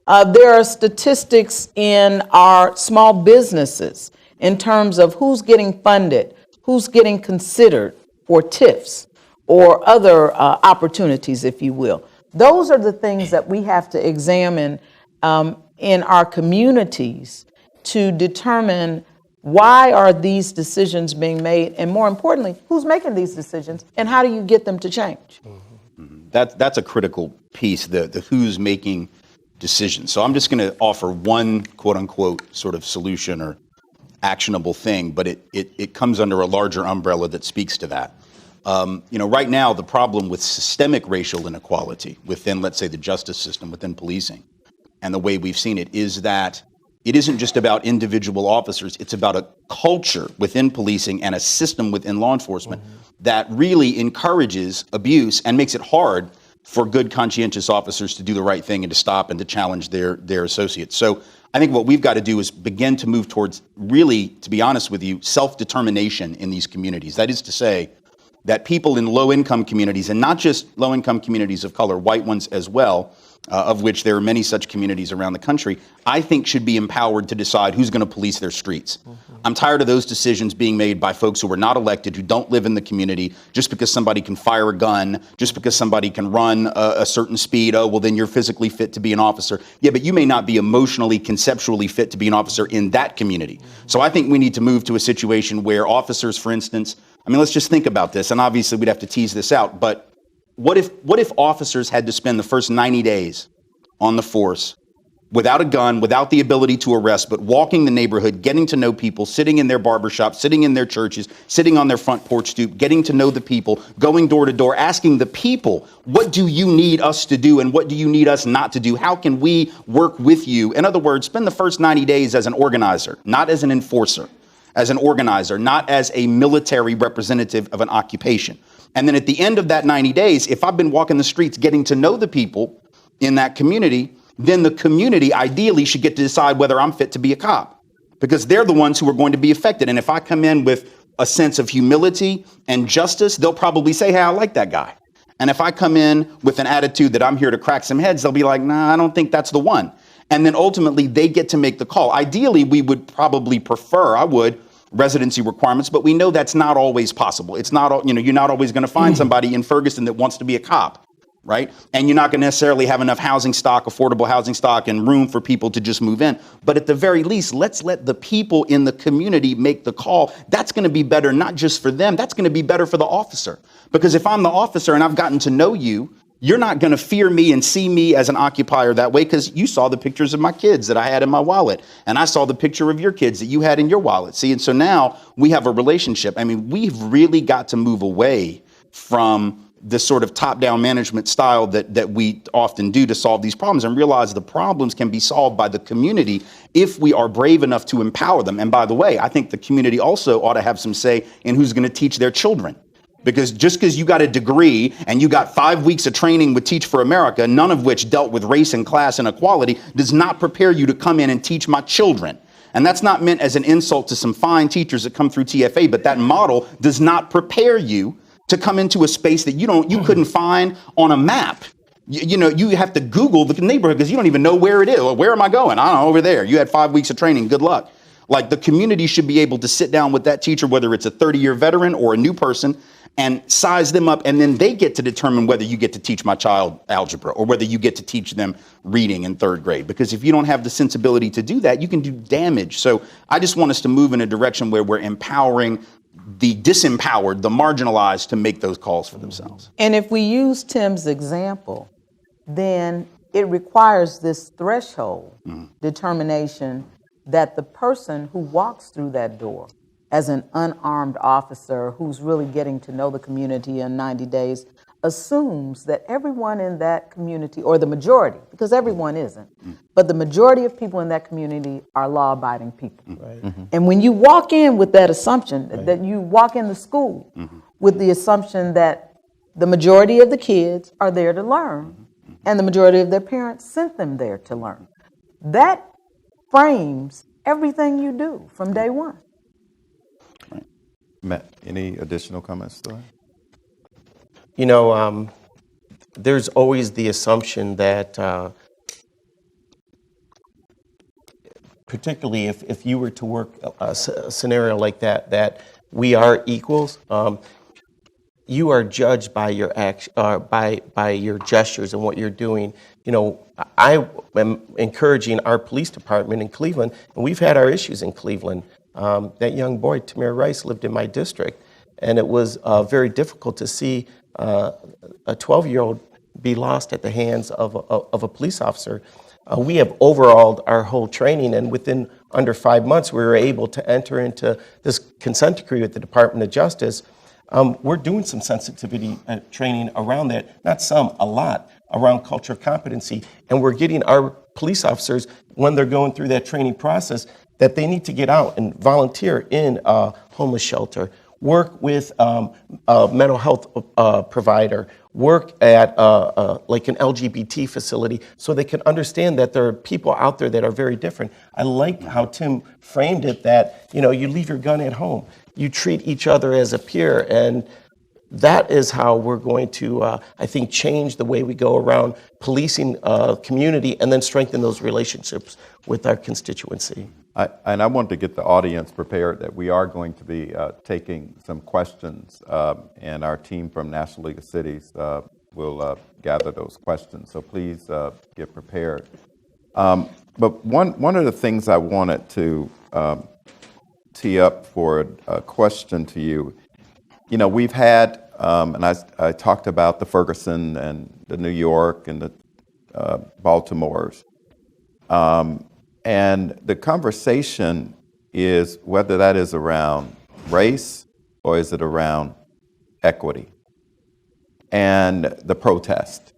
There are statistics in our small businesses in terms of who's getting funded, who's getting considered for TIFs or other opportunities, if you will. Those are the things that we have to examine in our communities to determine why are these decisions being made, and more importantly, who's making these decisions, and how do you get them to change? That's a critical piece, the who's making decisions. So I'm just going to offer one quote unquote sort of solution or actionable thing, but it comes under a larger umbrella that speaks to that. Right now, the problem with systemic racial inequality within, let's say, the justice system, within policing, and the way we've seen it is that it isn't just about individual officers, it's about a culture within policing and a system within law enforcement that really encourages abuse and makes it hard for good, conscientious officers to do the right thing and to stop and to challenge their associates. So I think what we've got to do is begin to move towards really, to be honest with you, self-determination in these communities. That is to say that people in low-income communities, and not just low-income communities of color, white ones as well, of which there are many such communities around the country, I think should be empowered to decide who's going to police their streets. I'm tired of those decisions being made by folks who are not elected, who don't live in the community, just because somebody can fire a gun, just because somebody can run a certain speed. Oh, well, then you're physically fit to be an officer. Yeah, but you may not be emotionally, conceptually fit to be an officer in that community. So I think we need to move to a situation where officers, for instance, let's just think about this, and obviously we'd have to tease this out, but what if officers had to spend the first 90 days on the force without a gun, without the ability to arrest, but walking the neighborhood, getting to know people, sitting in their barbershops, sitting in their churches, sitting on their front porch stoop, getting to know the people, going door to door, asking the people, what do you need us to do and what do you need us not to do? How can we work with you? In other words, spend the first 90 days as an organizer, not as an enforcer, as an organizer, not as a military representative of an occupation. And then at the end of that 90 days, if I've been walking the streets getting to know the people in that community, then the community ideally should get to decide whether I'm fit to be a cop, because they're the ones who are going to be affected. And if I come in with a sense of humility and justice, they'll probably say, hey, I like that guy. And if I come in with an attitude that I'm here to crack some heads, they'll be like, nah, I don't think that's the one. And then ultimately they get to make the call. Ideally, we would probably prefer, residency requirements, but we know that's not always possible. It's not, you're not always going to find somebody in Ferguson that wants to be a cop, right? And you're not going to necessarily have enough housing stock, affordable housing stock, and room for people to just move in. But at the very least, let's let the people in the community make the call. That's going to be better, not just for them, that's going to be better for the officer. Because if I'm the officer and I've gotten to know you, you're not going to fear me and see me as an occupier that way, because you saw the pictures of my kids that I had in my wallet, and I saw the picture of your kids that you had in your wallet. See, and so now we have a relationship. We've really got to move away from this sort of top-down management style that we often do to solve these problems, and realize the problems can be solved by the community if we are brave enough to empower them. And by the way, I think the community also ought to have some say in who's going to teach their children. Because just because you got a degree and you got 5 weeks of training with Teach for America, none of which dealt with race and class inequality, does not prepare you to come in and teach my children. And that's not meant as an insult to some fine teachers that come through TFA, but that model does not prepare you to come into a space that you couldn't find on a map. You have to Google the neighborhood because you don't even know where it is. Well, where am I going? I don't know, over there. You had 5 weeks of training. Good luck. Like, the community should be able to sit down with that teacher, whether it's a 30-year veteran or a new person, and size them up. And then they get to determine whether you get to teach my child algebra or whether you get to teach them reading in 3rd grade. Because if you don't have the sensibility to do that, you can do damage. So I just want us to move in a direction where we're empowering the disempowered, the marginalized, to make those calls for themselves. And if we use Tim's example, then it requires this threshold determination that the person who walks through that door as an unarmed officer who's really getting to know the community in 90 days assumes that everyone in that community, or the majority, because everyone isn't, but the majority of people in that community are law-abiding people. Right. And when you walk in with that assumption, that you walk in the school with the assumption that the majority of the kids are there to learn, and the majority of their parents sent them there to learn, that frames everything you do from day one. Matt, any additional comments to that? There's always the assumption that, particularly if you were to work a scenario like that we are equals. You are judged by your action, by your gestures and what you're doing. I am encouraging our police department in Cleveland, and we've had our issues in Cleveland. That young boy, Tamir Rice, lived in my district, and it was very difficult to see a 12-year-old be lost at the hands of a police officer. We have overhauled our whole training, and within under 5 months, we were able to enter into this consent decree with the Department of Justice. We're doing some sensitivity training around that, not some, a lot, around culture of competency. And we're getting our police officers, when they're going through that training process, that they need to get out and volunteer in a homeless shelter, work with a mental health provider, work at like an LGBT facility, so they can understand that there are people out there that are very different. I like how Tim framed it, that you leave your gun at home. You treat each other as a peer, and that is how we're going to, I think, change the way we go around policing community and then strengthen those relationships with our constituency. I want to get the audience prepared that we are going to be taking some questions, and our team from National League of Cities will gather those questions. So please get prepared. But one of the things I wanted to tee up for a question to you, we've had, and I talked about the Ferguson and the New York and the Baltimores. And the conversation is whether that is around race or is it around equity and the protest.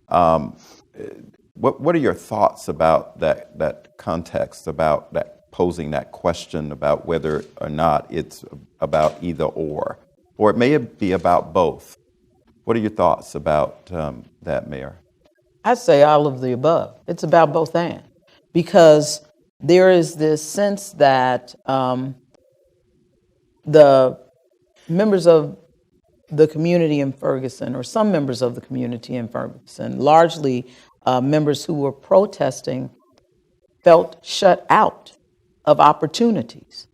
What are your thoughts about that context, about that posing that question about whether or not it's about either or it may be about both? What are your thoughts about that, Mayor? I'd say all of the above. It's about both and. Because there is this sense that the members of the community in Ferguson, or some members of the community in Ferguson, largely members who were protesting, felt shut out of opportunities.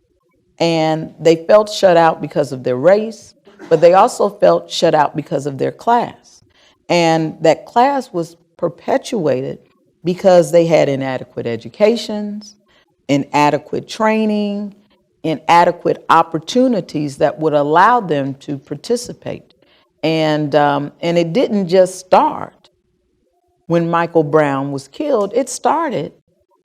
And they felt shut out because of their race, but they also felt shut out because of their class. And that class was perpetuated because they had inadequate educations, inadequate training, inadequate opportunities that would allow them to participate. And it didn't just start when Michael Brown was killed. It started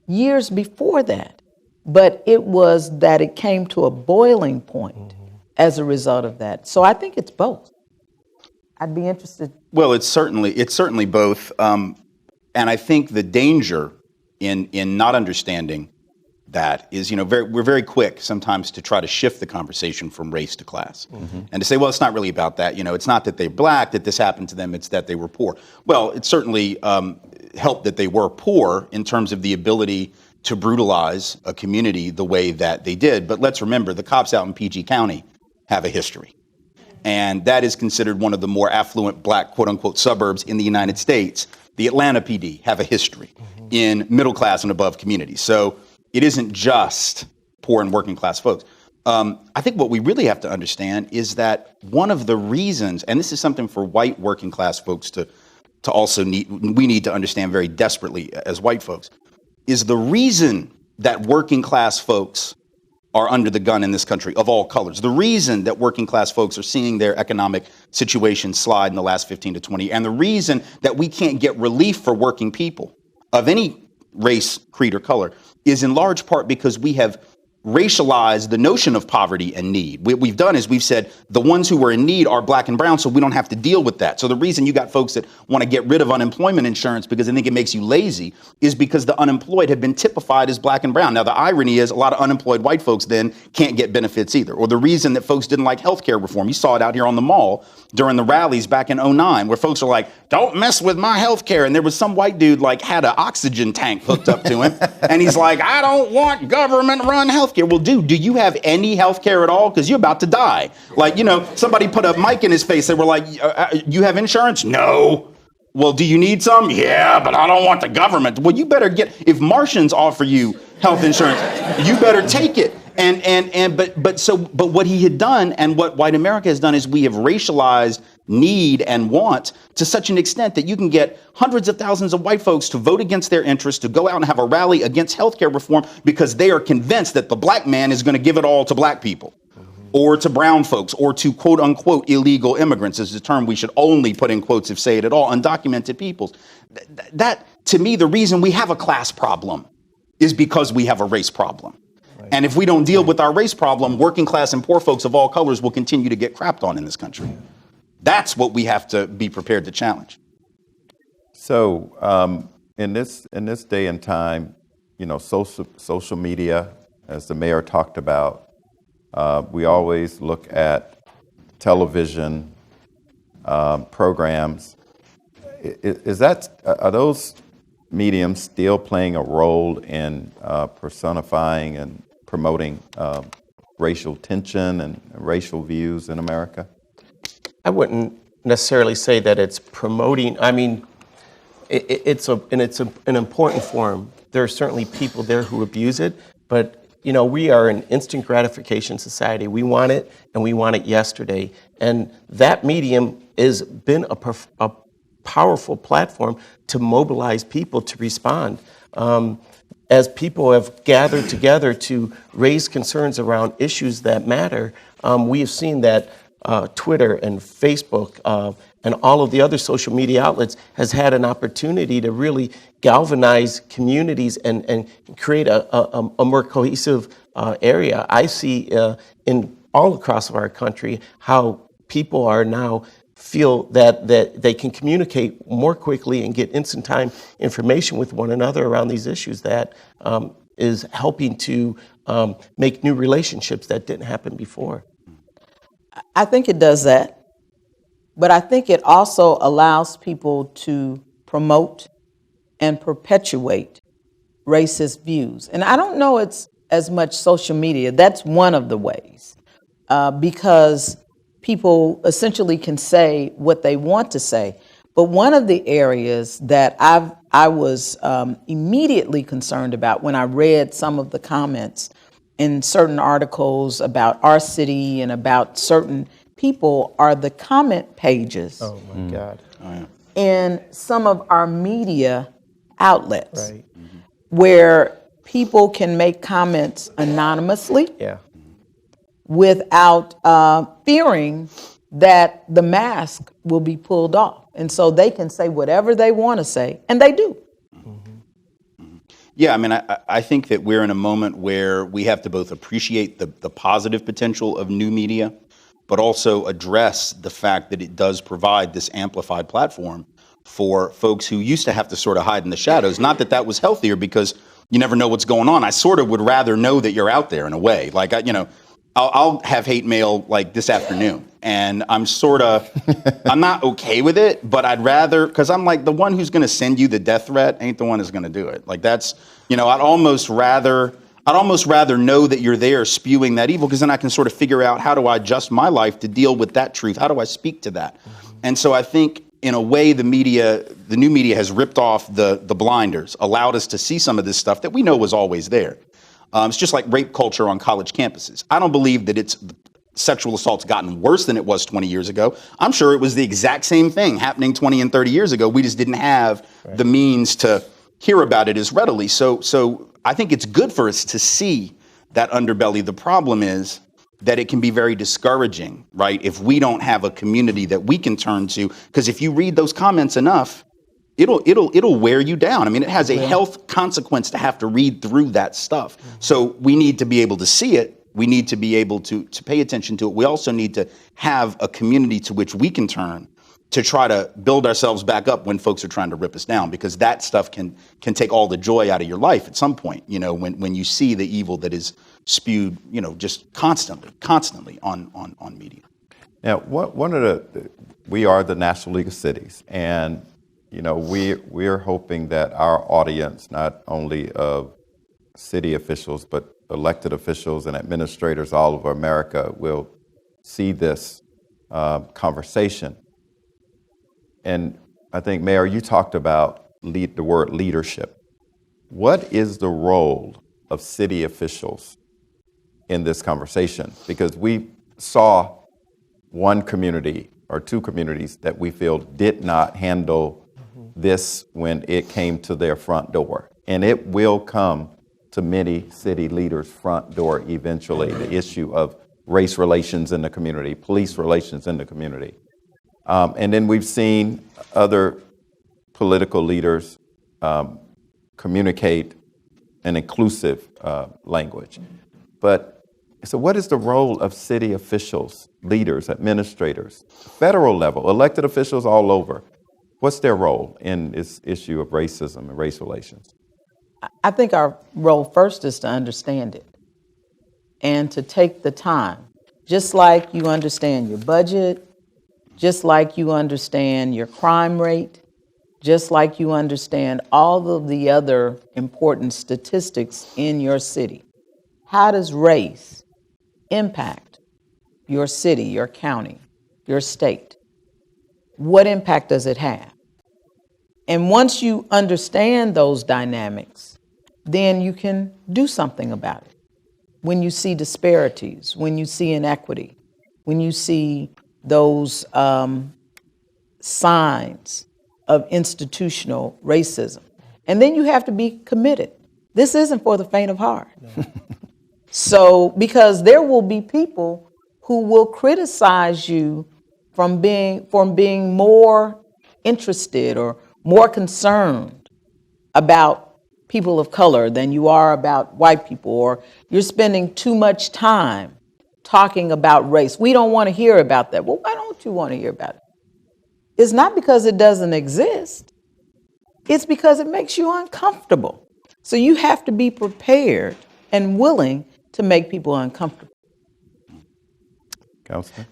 years before that. But it was that it came to a boiling point as a result of that. So I think it's both. I'd be interested. Well, it's certainly both. And I think the danger in not understanding that is, we're very quick sometimes to try to shift the conversation from race to class, and to say, well, it's not really about that. It's not that they're black, that this happened to them, it's that they were poor. Well, it certainly helped that they were poor in terms of the ability to brutalize a community the way that they did. But let's remember, the cops out in PG County have a history. And that is considered one of the more affluent black, quote unquote, suburbs in the United States. The Atlanta PD have a history in middle class and above communities. So it isn't just poor and working class folks. I think what we really have to understand is that one of the reasons, and this is something for white working class folks to also we need to understand very desperately as white folks, is the reason that working class folks are under the gun in this country of all colors. The reason that working class folks are seeing their economic situation slide in the last 15 to 20, and the reason that we can't get relief for working people of any race, creed, or color is in large part because we have racialized the notion of poverty and need. What we've done is we've said the ones who are in need are black and brown, so we don't have to deal with that. So the reason you got folks that want to get rid of unemployment insurance because they think it makes you lazy is because the unemployed have been typified as black and brown. Now, the irony is a lot of unemployed white folks then can't get benefits either. Or the reason that folks didn't like healthcare reform, you saw it out here on the mall during the rallies back in 2009, where folks are like, don't mess with my healthcare. And there was some white dude like had an oxygen tank hooked up to him. And he's like, I don't want government run healthcare. Well, dude, do you have any health care at all? Because you're about to die. Like, somebody put a mic in his face. They were like, you have insurance? No. Well, do you need some? Yeah, but I don't want the government. Well, you better if Martians offer you health insurance, you better take it. But what he had done and what white America has done is we have racialized need and want to such an extent that you can get hundreds of thousands of white folks to vote against their interests, to go out and have a rally against healthcare reform because they are convinced that the black man is going to give it all to black people or to brown folks or to quote unquote illegal immigrants is the term we should only put in quotes if say it at all, undocumented peoples. That to me, the reason we have a class problem is because we have a race problem. And if we don't deal with our race problem, working class and poor folks of all colors will continue to get crapped on in this country. That's what we have to be prepared to challenge. So in this day and time, social media, as the mayor talked about, we always look at television programs. Are those mediums still playing a role in personifying and promoting racial tension and racial views in America? I wouldn't necessarily say that it's promoting. I mean, it's an important form. There are certainly people there who abuse it, but we are an instant gratification society. We want it, and we want it yesterday. And that medium has been a powerful platform to mobilize people to respond. As people have gathered together to raise concerns around issues that matter, we have seen that Twitter and Facebook and all of the other social media outlets has had an opportunity to really galvanize communities and create a more cohesive area. I see in all across our country how people are now feel that they can communicate more quickly and get instant time information with one another around these issues that is helping to make new relationships that didn't happen before. I think it does that, but I think it also allows people to promote and perpetuate racist views. And I don't know it's as much social media. That's one of the ways, because people essentially can say what they want to say. But one of the areas that I was immediately concerned about when I read some of the comments in certain articles about our city and about certain people are the comment pages. Oh my God. In some of our media outlets, Right. where people can make comments anonymously. Yeah. Without fearing that the mask will be pulled off. And so they can say whatever they want to say, and they do. Yeah, I mean, I think that we're in a moment where we have to both appreciate the positive potential of new media, but also address the fact that it does provide this amplified platform for folks who used to have to sort of hide in the shadows. Not that that was healthier, because you never know what's going on. I sort of would rather know that you're out there in a way. Like, I'll have hate mail like this afternoon, and I'm not okay with it, but I'd rather, because I'm like, the one who's going to send you the death threat ain't the one who's going to do it. Like that's, I'd almost rather know that you're there spewing that evil, because then I can sort of figure out, how do I adjust my life to deal with that truth? How do I speak to that? And so I think, in a way, the new media has ripped off the blinders, allowed us to see some of this stuff that we know was always there. It's just like rape culture on college campuses. I don't believe that sexual assault's gotten worse than it was 20 years ago. I'm sure it was the exact same thing happening 20 and 30 years ago. We just didn't have the means to hear about it as readily. So I think it's good for us to see that underbelly. The problem is that it can be very discouraging, right? If we don't have a community that we can turn to, because if you read those comments enough, it'll wear you down. I mean, it has a health consequence to have to read through that stuff. So we need to be able to see it. We need to be able to pay attention to it. We also need to have a community to which we can turn to try to build ourselves back up when folks are trying to rip us down, because that stuff can take all the joy out of your life at some point, when you see the evil that is spewed, just constantly on media. Now, we are the National League of Cities, and we're hoping that our audience, not only of city officials, but elected officials and administrators all over America, will see this conversation. And I think, Mayor, you talked about the word leadership. What is the role of city officials in this conversation? Because we saw one community or two communities that we feel did not handle this when it came to their front door. And it will come to many city leaders' front door eventually, the issue of race relations in the community, police relations in the community. And then we've seen other political leaders communicate an inclusive language. But so what is the role of city officials, leaders, administrators, federal level, elected officials all over? What's their role in this issue of racism and race relations? I think our role first is to understand it and to take the time, just like you understand your budget, just like you understand your crime rate, just like you understand all of the other important statistics in your city. How does race impact your city, your county, your state? What impact does it have? And once you understand those dynamics, then you can do something about it. When you see disparities, when you see inequity, when you see those signs of institutional racism. And then you have to be committed. This isn't for the faint of heart. No. So, because there will be people who will criticize you from being more interested or more concerned about people of color than you are about white people, or you're spending too much time talking about race. We don't want to hear about that. Well, why don't you want to hear about it? It's not because it doesn't exist. It's because it makes you uncomfortable. So you have to be prepared and willing to make people uncomfortable. Councilman?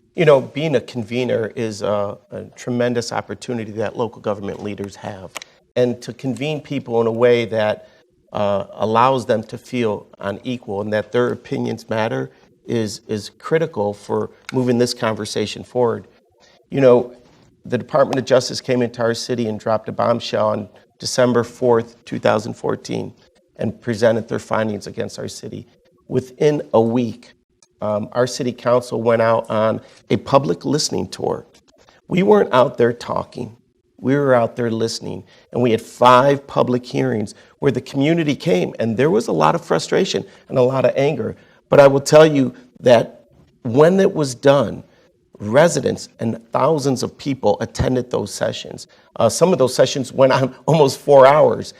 Being a convener is a tremendous opportunity that local government leaders have. And to convene people in a way that allows them to feel unequal and that their opinions matter is critical for moving this conversation forward. The Department of Justice came into our city and dropped a bombshell on December 4th, 2014, and presented their findings against our city. Within a week, our city council went out on a public listening tour. We weren't out there talking. We were out there listening, and we had 5 public hearings where the community came, and there was a lot of frustration and a lot of anger. But I will tell you that when it was done, residents and thousands of people attended those sessions. Some of those sessions went on almost 4 hours,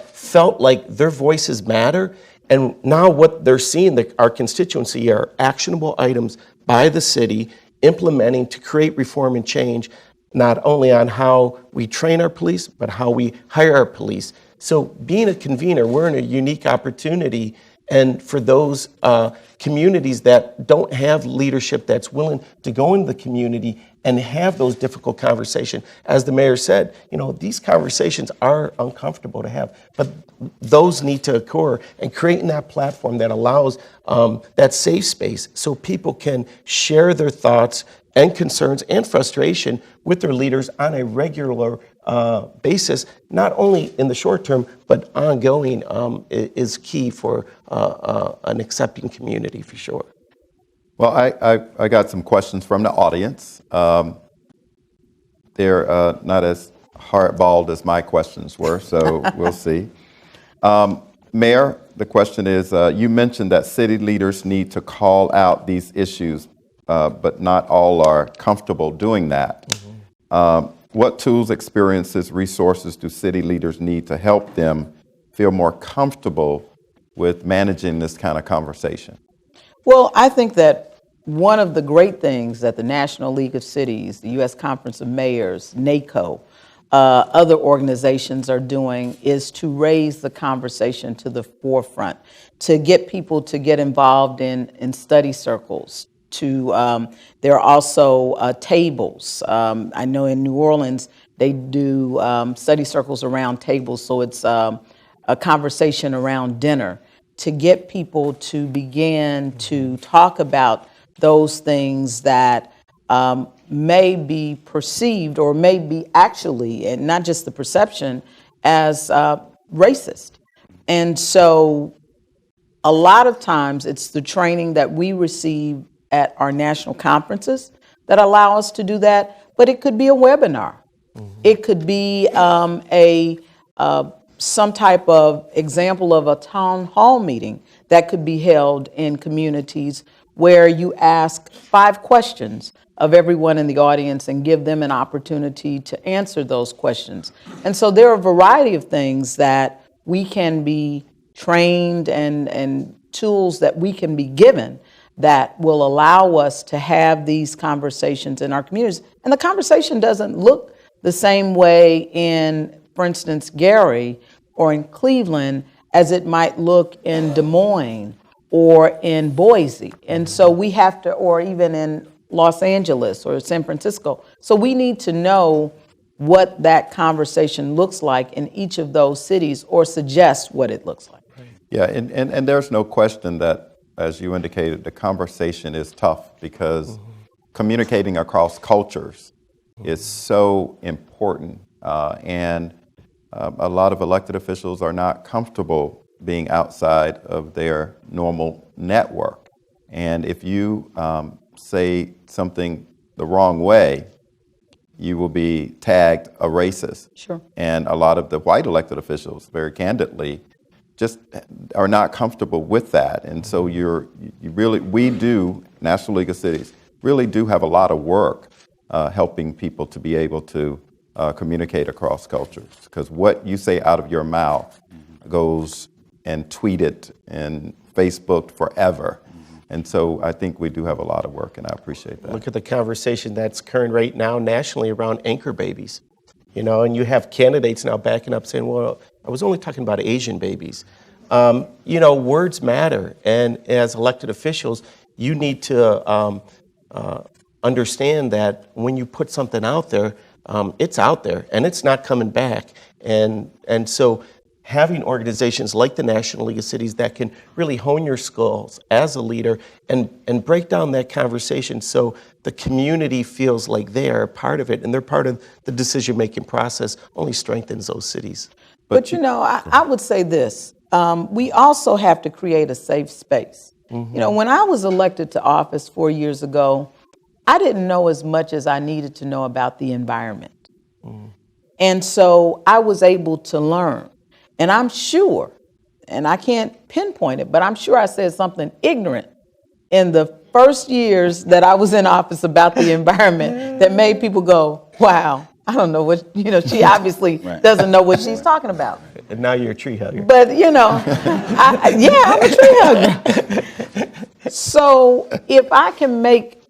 felt like their voices matter. And now what they're seeing, our constituency, are actionable items by the city implementing to create reform and change, not only on how we train our police, but how we hire our police. So being a convener, we're in a unique opportunity And for those communities that don't have leadership that's willing to go into the community and have those difficult conversations, as the mayor said, these conversations are uncomfortable to have, but those need to occur, and creating that platform that allows that safe space so people can share their thoughts and concerns and frustration with their leaders on a regular basis, not only in the short term, but ongoing, is key for an accepting community for sure. Well, I got some questions from the audience. They're not as hardballed as my questions were, so we'll see. Mayor, the question is, you mentioned that city leaders need to call out these issues, but not all are comfortable doing that. Mm-hmm. What tools, experiences, resources do city leaders need to help them feel more comfortable with managing this kind of conversation? Well, I think that one of the great things that the National League of Cities, the U.S. Conference of Mayors, NACO, other organizations are doing is to raise the conversation to the forefront, to get people to get involved in study circles. There are also tables. I know in New Orleans they do study circles around tables, so it's a conversation around dinner to get people to begin to talk about those things that may be perceived or may be actually, and not just the perception, as racist. And so a lot of times it's the training that we receive at our national conferences that allow us to do that, but it could be a webinar. Mm-hmm. It could be some type of example of a town hall meeting that could be held in communities where you ask 5 questions of everyone in the audience and give them an opportunity to answer those questions. And so there are a variety of things that we can be trained and tools that we can be given that will allow us to have these conversations in our communities. And the conversation doesn't look the same way in, for instance, Gary or in Cleveland as it might look in Des Moines or in Boise. And so we have to, or even in Los Angeles or San Francisco. So we need to know what that conversation looks like in each of those cities or suggest what it looks like. Yeah, and there's no question that, as you indicated, the conversation is tough because communicating across cultures is so important. And a lot of elected officials are not comfortable being outside of their normal network. And if you say something the wrong way, you will be tagged a racist. Sure. And a lot of the white elected officials, very candidly, just are not comfortable with that. And so we do, National League of Cities, really do have a lot of work helping people to be able to communicate across cultures. Because what you say out of your mouth goes and tweeted and Facebooked forever. And so I think we do have a lot of work, and I appreciate that. Look at the conversation that's current right now nationally around anchor babies. And you have candidates now backing up saying, well, I was only talking about Asian babies. Words matter. And as elected officials, you need to understand that when you put something out there, it's out there and it's not coming back. And so having organizations like the National League of Cities that can really hone your skills as a leader and break down that conversation so the community feels like they are part of it and they're part of the decision-making process only strengthens those cities. But I would say this. We also have to create a safe space. Mm-hmm. When I was elected to office 4 years ago, I didn't know as much as I needed to know about the environment. Mm. And so I was able to learn. And I'm sure, and I can't pinpoint it, but I'm sure I said something ignorant in the first years that I was in office about the environment that made people go, wow, I don't know what, she obviously doesn't know what she's talking about. And now you're a tree hugger. But, I'm a tree hugger. So if I can make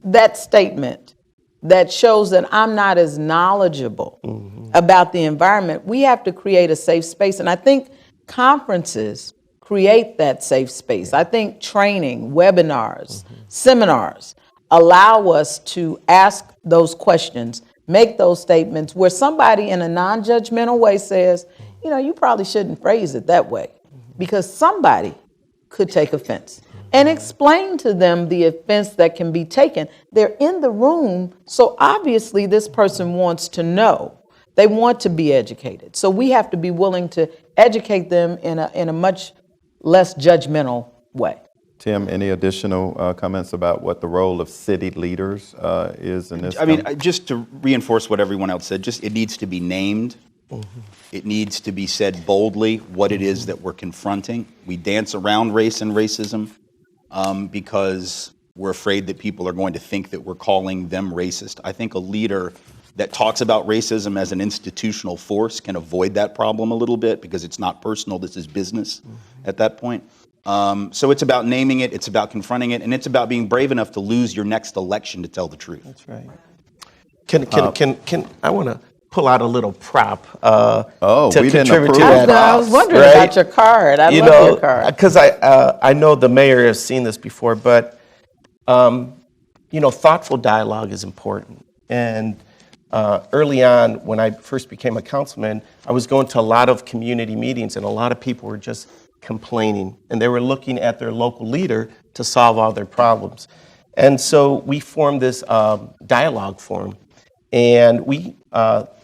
that statement that shows that I'm not as knowledgeable about the environment, we have to create a safe space. And I think conferences create that safe space. I think training, webinars, seminars allow us to ask those questions, make those statements where somebody in a non-judgmental way says, you probably shouldn't phrase it that way, because somebody could take offense. And explain to them the offense that can be taken. They're in the room, so obviously this person wants to know. They want to be educated. So we have to be willing to educate them in a much less judgmental way. Tim, any additional comments about what the role of city leaders is in this? I mean, just to reinforce what everyone else said, it needs to be named. It needs to be said boldly what it is that we're confronting. We dance around race and racism because we're afraid that people are going to think that we're calling them racist. I think a leader that talks about racism as an institutional force can avoid that problem a little bit, because it's not personal, this is business at that point. So it's about naming it, it's about confronting it, and it's about being brave enough to lose your next election to tell the truth. That's right. Can I want to pull out a little prop to we didn't contribute approve to that. I was wondering about your card. I love your card. Because I know the mayor has seen this before, but thoughtful dialogue is important. And early on, when I first became a councilman, I was going to a lot of community meetings, and a lot of people were just complaining, and they were looking at their local leader to solve all their problems. And so we formed this dialogue forum, and we,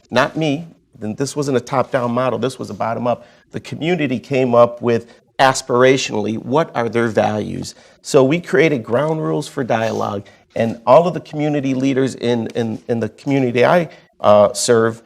not me, this wasn't a top-down model, this was a bottom-up. The community came up with aspirationally, what are their values? So we created ground rules for dialogue, and all of the community leaders in the community I serve,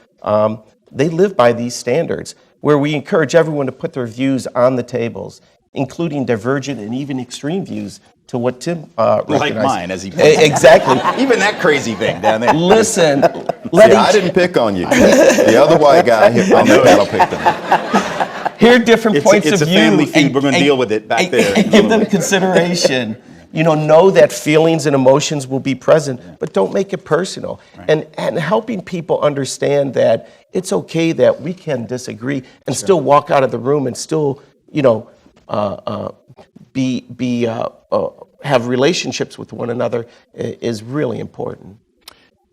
they live by these standards, where we encourage everyone to put their views on the tables, including divergent and even extreme views, to what Tim recognized. Like mine, as he Exactly. Even that crazy thing down there. Listen, I didn't pick on you. The other white guy here on the panel picked on. Hear different points it's of a view. family feud. We're going to deal with it back there. And give them consideration. Know that feelings and emotions will be present, but don't make it personal. Right. And helping people understand that it's okay that we can disagree and still walk out of the room and still, have relationships with one another is really important.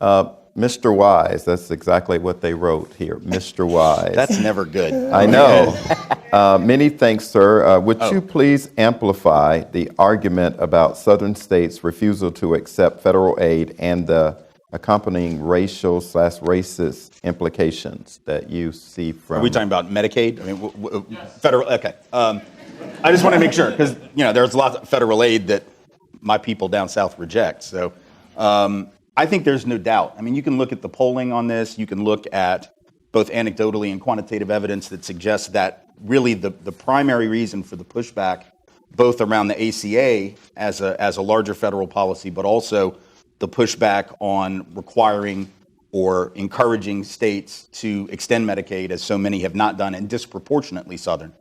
Mr. Wise, that's exactly what they wrote here, Mr. Wise. That's never good. I know. Many thanks, sir. Would you please amplify the argument about Southern states' refusal to accept federal aid and the accompanying racial/racist implications that you see from... Are we talking about Medicaid? I mean, federal, okay. I just want to make sure, because, there's lots of federal aid that my people down south reject. So I think there's no doubt. I mean, you can look at the polling on this. You can look at both anecdotally and quantitative evidence that suggests that really the primary reason for the pushback, both around the ACA as a larger federal policy, but also the pushback on requiring or encouraging states to extend Medicaid, as so many have not done, and disproportionately Southern,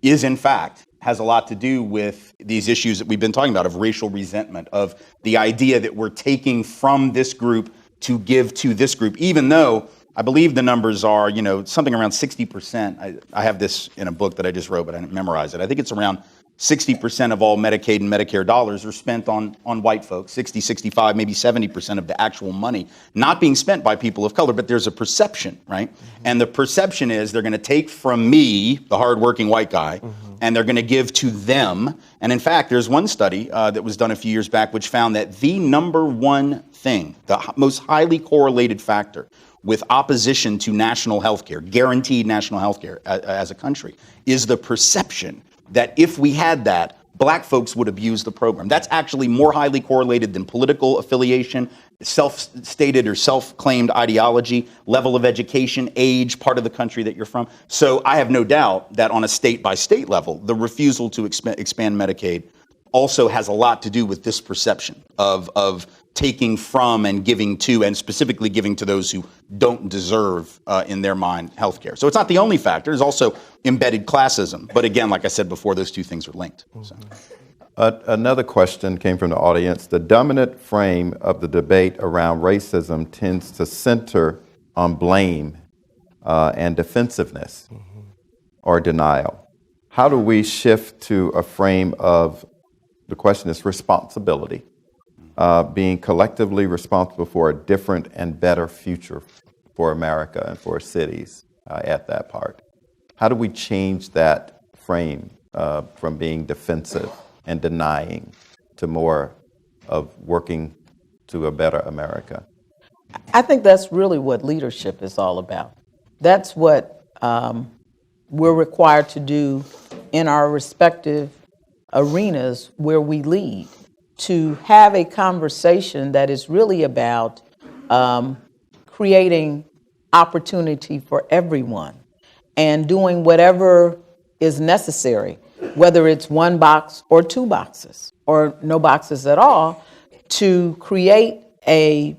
is in fact has a lot to do with these issues that we've been talking about, of racial resentment, of the idea that we're taking from this group to give to this group, even though I believe the numbers are, something around 60%. I have this in a book that I just wrote, but I didn't memorize it. I think it's around 60% of all Medicaid and Medicare dollars are spent on white folks, 60, 65, maybe 70% of the actual money not being spent by people of color, but there's a perception, right? Mm-hmm. And the perception is they're going to take from me, the hardworking white guy, and they're going to give to them. And in fact, there's one study that was done a few years back which found that the number one thing, the most highly correlated factor with opposition to national health care, guaranteed national health care as a country, is the perception that if we had that, black folks would abuse the program. That's actually more highly correlated than political affiliation, self-stated or self-claimed ideology, level of education, age, part of the country that you're from. So I have no doubt that on a state-by-state level, the refusal to expand Medicaid also has a lot to do with this perception of taking from and giving to, and specifically giving to those who don't deserve, in their mind, health care. So it's not the only factor. There's also embedded classism. But again, like I said before, those two things are linked. So. Another question came from the audience. The dominant frame of the debate around racism tends to center on blame and defensiveness or denial. how do we shift to a frame of, the question is responsibility, being collectively responsible for a different and better future for America and for cities at that part? How do we change that frame from being defensive and denying to more of working to a better America? I think that's really what leadership is all about. That's what we're required to do in our respective arenas where we lead, to have a conversation that is really about creating opportunity for everyone and doing whatever is necessary, whether it's one box or two boxes or no boxes at all, to create a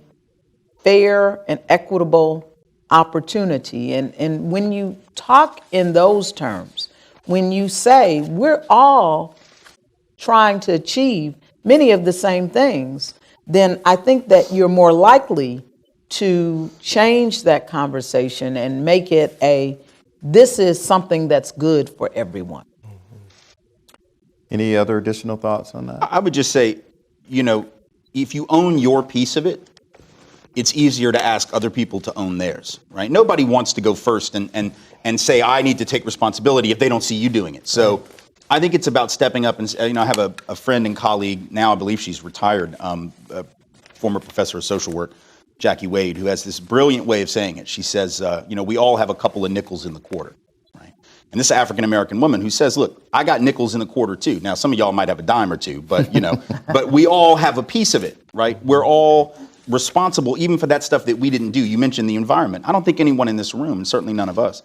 fair and equitable opportunity. And when you talk in those terms, when you say we're all trying to achieve many of the same things, then I think that you're more likely to change that conversation and make it this is something that's good for everyone. Any other additional thoughts on that? I would just say, if you own your piece of it, it's easier to ask other people to own theirs, right? Nobody wants to go first and say, I need to take responsibility if they don't see you doing it. So I think it's about stepping up and, I have a friend and colleague, now I believe she's retired, a former professor of social work, Jackie Wade, who has this brilliant way of saying it. She says, we all have a couple of nickels in the quarter, right? And this African-American woman who says, look, I got nickels in the quarter too. Now, some of y'all might have a dime or two, but, but we all have a piece of it, right? We're all responsible even for that stuff that we didn't do. You mentioned the environment. I don't think anyone in this room, and certainly none of us,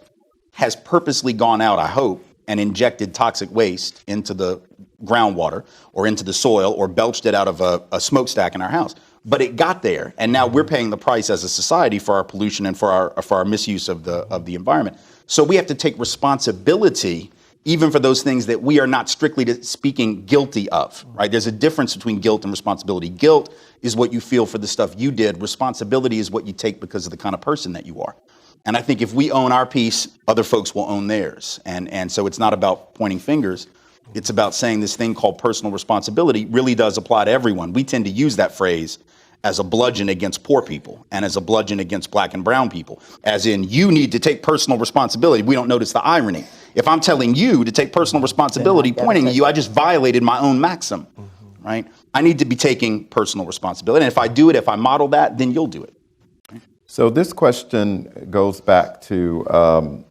has purposely gone out, I hope, and injected toxic waste into the groundwater or into the soil or belched it out of a smokestack in our house. But it got there, and now we're paying the price as a society for our pollution and for our misuse of the environment. So we have to take responsibility even for those things that we are not strictly speaking guilty of, right? There's a difference between guilt and responsibility. Guilt is what you feel for the stuff you did. Responsibility is what you take because of the kind of person that you are. And I think if we own our piece, other folks will own theirs. And so it's not about pointing fingers. It's about saying this thing called personal responsibility really does apply to everyone. We tend to use that phrase as a bludgeon against poor people and as a bludgeon against black and brown people, as in you need to take personal responsibility. We don't notice the irony. If I'm telling you to take personal responsibility, pointing at you, I just violated my own maxim, right? I need to be taking personal responsibility. And if I do it, if I model that, then you'll do it. So this question goes back to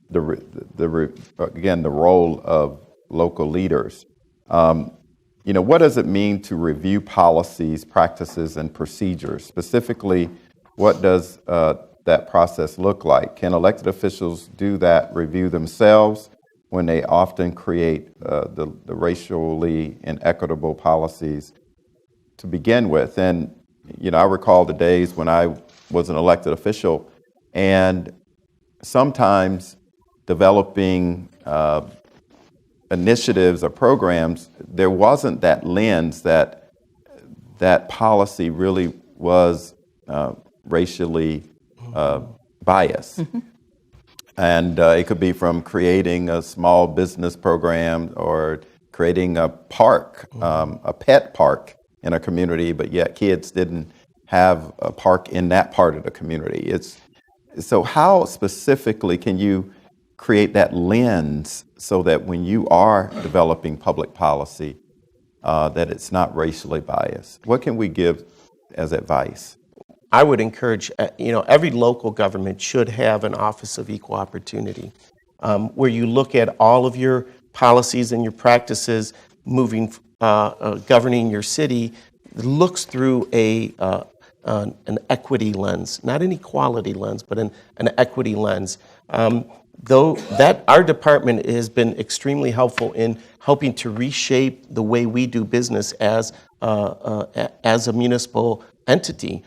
again, the role of local leaders. What does it mean to review policies, practices, and procedures? Specifically, what does that process look like? Can elected officials do that review themselves when they often create the racially inequitable policies to begin with? And, I recall the days when I was an elected official and sometimes developing initiatives or programs, there wasn't that lens that policy really was racially biased. Mm-hmm. And it could be from creating a small business program or creating a park, a pet park in a community, but yet kids didn't have a park in that part of the community. So how specifically can you create that lens so that when you are developing public policy, that it's not racially biased? What can we give as advice? I would encourage, every local government should have an Office of Equal Opportunity, where you look at all of your policies and your practices governing your city, looks through an equity lens, not an equality lens, but an equity lens. Though that our department has been extremely helpful in helping to reshape the way we do business as a municipal entity,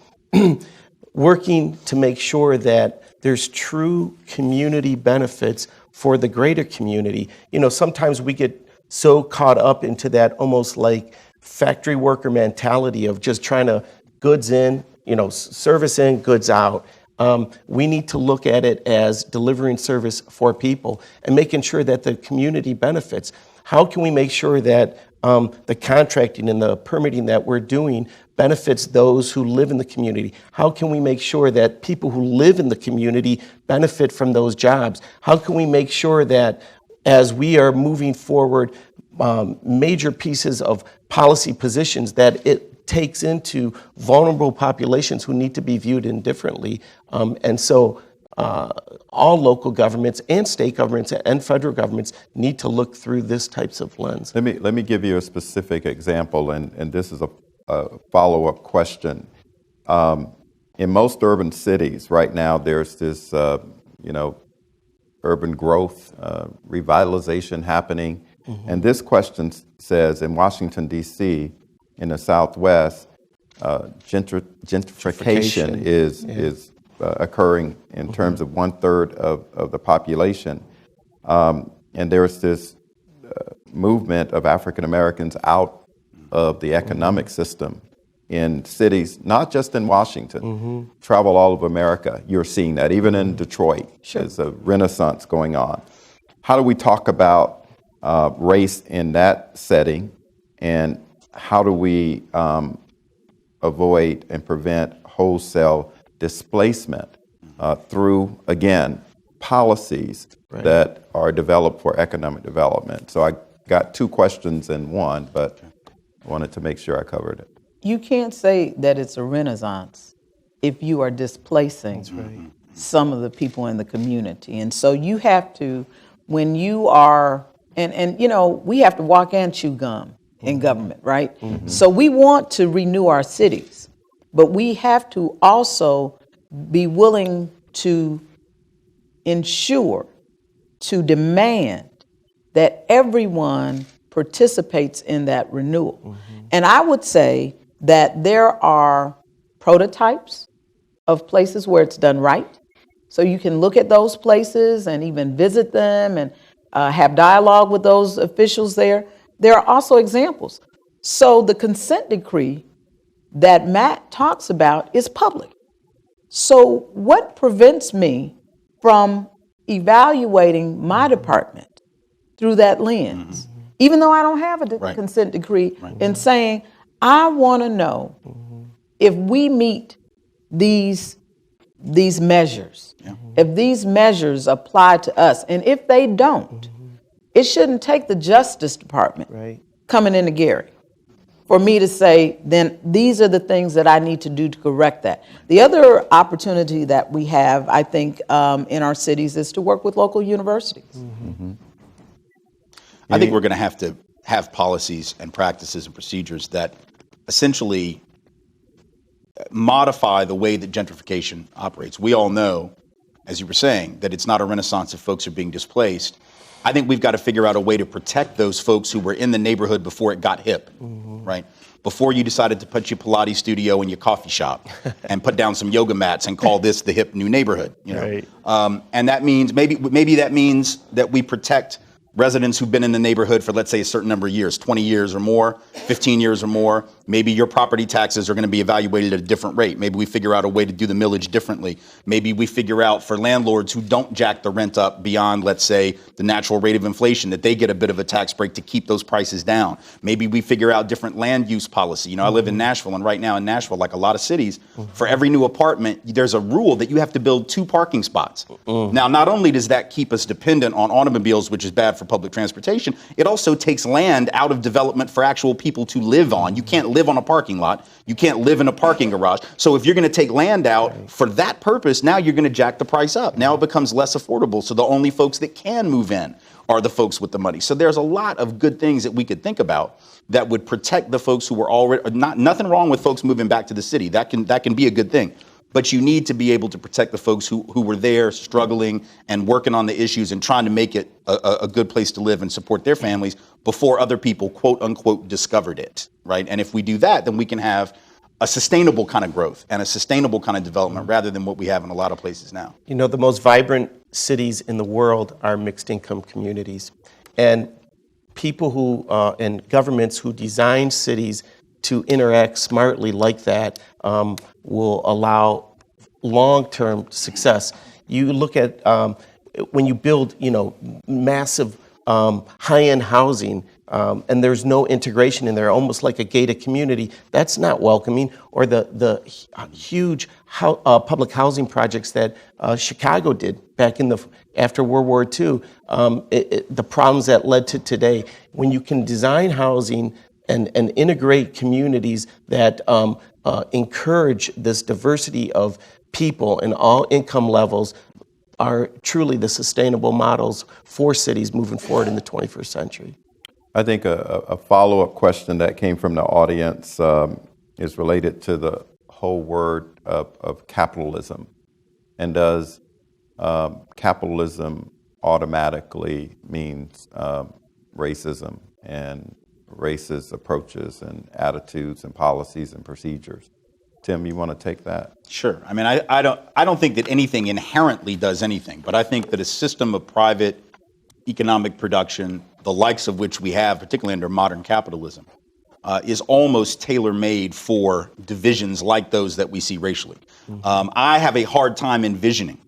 working to make sure that there's true community benefits for the greater community. Sometimes we get so caught up into that almost like factory worker mentality of just trying to goods in, service in, goods out. We need to look at it as delivering service for people and making sure that the community benefits. How can we make sure that the contracting and the permitting that we're doing benefits those who live in the community? How can we make sure that people who live in the community benefit from those jobs? How can we make sure that as we are moving forward major pieces of policy positions that it takes into vulnerable populations who need to be viewed indifferently? And so all local governments and state governments and federal governments need to look through this types of lens. Let me give you a specific example, and this is a follow-up question. In most urban cities right now, there's this, urban growth, revitalization happening. And this question says, in Washington, D.C., in the Southwest, gentrification is occurring in terms of 1/3 of the population. And there's this movement of African Americans out of the economic system in cities, not just in Washington, travel all over America. You're seeing that. Even in Detroit, there's a renaissance going on. How do we talk about race in that setting, and how do we avoid and prevent wholesale displacement through, again, policies that are developed for economic development? So I got two questions in one, but I wanted to make sure I covered it. You can't say that it's a renaissance if you are displacing some of the people in the community. And so you have to, when you are, and we have to walk and chew gum in government, right? So we want to renew our cities, but we have to also be willing to ensure, to demand that everyone participates in that renewal. And I would say that there are prototypes of places where it's done right. So you can look at those places and even visit them and have dialogue with those officials there. There are also examples. So the consent decree that Matt talks about is public. So what prevents me from evaluating my department through that lens, even though I don't have a consent decree, and saying, I want to know if we meet these measures, if these measures apply to us, and if they don't, it shouldn't take the Justice Department coming into Gary for me to say, then these are the things that I need to do to correct that. The other opportunity that we have, I think, in our cities is to work with local universities. I think we're going to have policies and practices and procedures that essentially modify the way that gentrification operates. We all know, as you were saying, that it's not a renaissance if folks are being displaced. I think we've got to figure out a way to protect those folks who were in the neighborhood before it got hip, right? Before you decided to put your Pilates studio in your coffee shop and put down some yoga mats and call this the hip new neighborhood, and that means maybe that means that we protect residents who've been in the neighborhood for, let's say, a certain number of years, 20 years or more, 15 years or more. Maybe your property taxes are going to be evaluated at a different rate. Maybe we figure out a way to do the millage differently. Maybe we figure out for landlords who don't jack the rent up beyond, let's say, the natural rate of inflation, that they get a bit of a tax break to keep those prices down. Maybe we figure out different land use policy. I live in Nashville, and right now in Nashville, like a lot of cities, for every new apartment, there's a rule that you have to build 2 parking spots. Now, not only does that keep us dependent on automobiles, which is bad for public transportation, it also takes land out of development for actual people to live on. You can't live on a parking lot. You can't live in a parking garage. So if you're going to take land out for that purpose, now you're going to jack the price up. Now it becomes less affordable. So the only folks that can move in are the folks with the money. So there's a lot of good things that we could think about that would protect the folks who were already, nothing wrong with folks moving back to the city. That can be a good thing. But you need to be able to protect the folks who were there struggling and working on the issues and trying to make it a good place to live and support their families before other people, quote unquote, discovered it, right? And if we do that, then we can have a sustainable kind of growth and a sustainable kind of development rather than what we have in a lot of places now. The most vibrant cities in the world are mixed income communities. And people who, and governments who design cities to interact smartly like that will allow long-term success. You look at when you build, massive high-end housing, and there's no integration in there, almost like a gated community. That's not welcoming. Or the huge public housing projects that Chicago did back after World War II. The problems that led to today. When you can design housing and integrate communities that encourage this diversity of people in all income levels, are truly the sustainable models for cities moving forward in the 21st century. I think a follow-up question that came from the audience is related to the whole word of capitalism. And does capitalism automatically means racism and racist approaches and attitudes and policies and procedures? Tim, you want to take that? Sure. I mean, I don't think that anything inherently does anything, but I think that a system of private economic production, the likes of which we have, particularly under modern capitalism, is almost tailor-made for divisions like those that we see racially. I have a hard time envisioning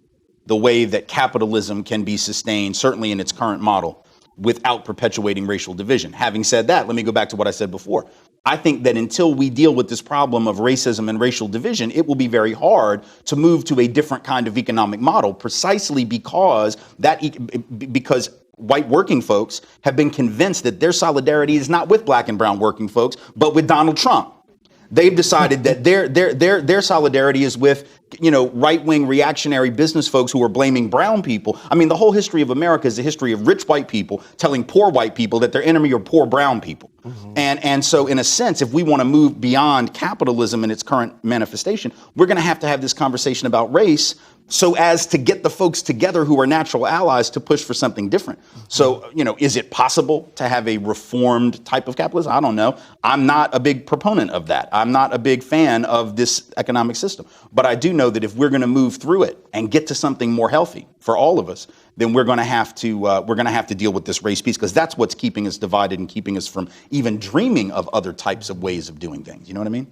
the way that capitalism can be sustained, certainly in its current model, without perpetuating racial division. Having said that, let me go back to what I said before. I think that until we deal with this problem of racism and racial division, it will be very hard to move to a different kind of economic model, precisely because white working folks have been convinced that their solidarity is not with black and brown working folks, but with Donald Trump. They've decided that their solidarity is with, right-wing reactionary business folks who are blaming brown people. I mean, the whole history of America is the history of rich white people telling poor white people that their enemy are poor brown people. Mm-hmm. And so in a sense, if we want to move beyond capitalism in its current manifestation, we're going to have this conversation about race so as to get the folks together who are natural allies to push for something different. So, is it possible to have a reformed type of capitalism? I don't know. I'm not a big proponent of that. I'm not a big fan of this economic system. But I do know that if we're going to move through it and get to something more healthy for all of us, then we're going to have to deal with this race piece, because that's what's keeping us divided and keeping us from even dreaming of other types of ways of doing things. You know what I mean?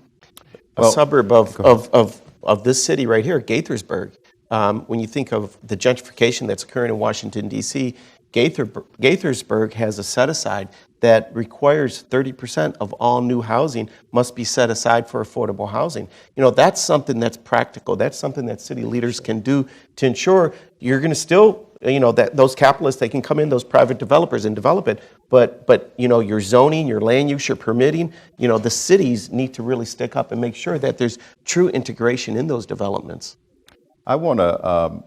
A suburb of this city right here, Gaithersburg. When you think of the gentrification that's occurring in Washington, D.C., Gaithersburg has a set-aside that requires 30% of all new housing must be set aside for affordable housing. That's something that's practical. That's something that city leaders can do to ensure you're going to still, that those capitalists, they can come in, those private developers, and develop it. But your zoning, your land use, your permitting, the cities need to really stick up and make sure that there's true integration in those developments. I want to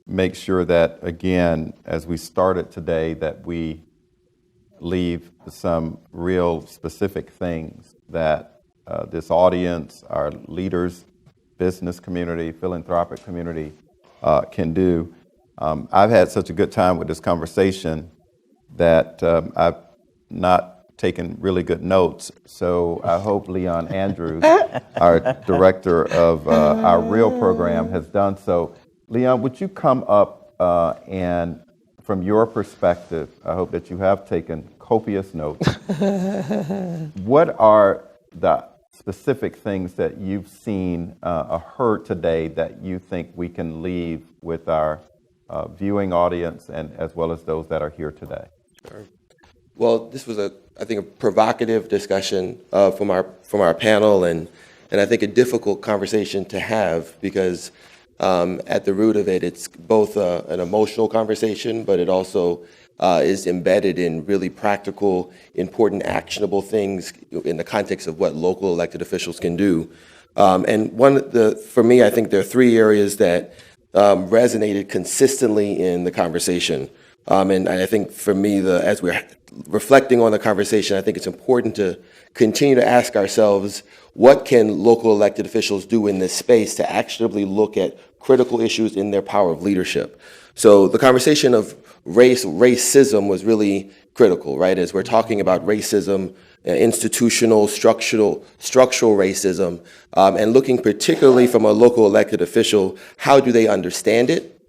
make sure that, again, as we started today, that we leave some real specific things that this audience, our leaders, business community, philanthropic community can do. I've had such a good time with this conversation that I've not taken really good notes. So I hope Leon Andrews, our director of our R.E.A.L program, has done so. Leon, would you come up and from your perspective, I hope that you have taken copious notes. What are the specific things that you've seen or heard today that you think we can leave with our viewing audience and as well as those that are here today? Sure. Well, this was I think a provocative discussion from our panel, and I think a difficult conversation to have, because at the root of it, it's both an emotional conversation, but it also is embedded in really practical, important, actionable things in the context of what local elected officials can do. And for me, I think there are three areas that resonated consistently in the conversation. And I think for me, as we're reflecting on the conversation, I think it's important to continue to ask ourselves, what can local elected officials do in this space to actionably look at critical issues in their power of leadership? So the conversation of racism was really critical, right? As we're talking about racism, institutional, structural racism, and looking particularly from a local elected official, how do they understand it?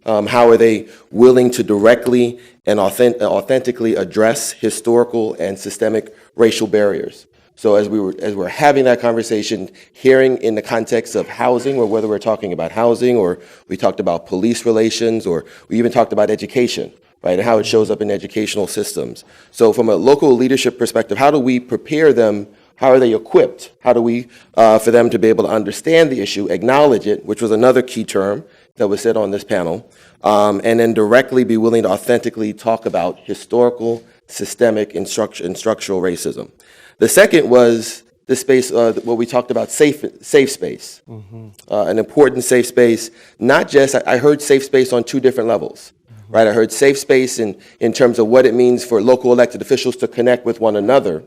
How are they willing to directly and authentically address historical and systemic racial barriers? So as we're having that conversation, hearing in the context of housing, or whether we're talking about housing, or we talked about police relations, or we even talked about education, right, and how it shows up in educational systems. So from a local leadership perspective, how do we prepare them? How are they equipped? How do we, for them to be able to understand the issue, acknowledge it, which was another key term that was said on this panel, and then directly be willing to authentically talk about historical, systemic, and structural racism. The second was the space, what we talked about, safe space, an important safe space. Not just, I heard safe space on two different levels, right? I heard safe space in terms of what it means for local elected officials to connect with one another,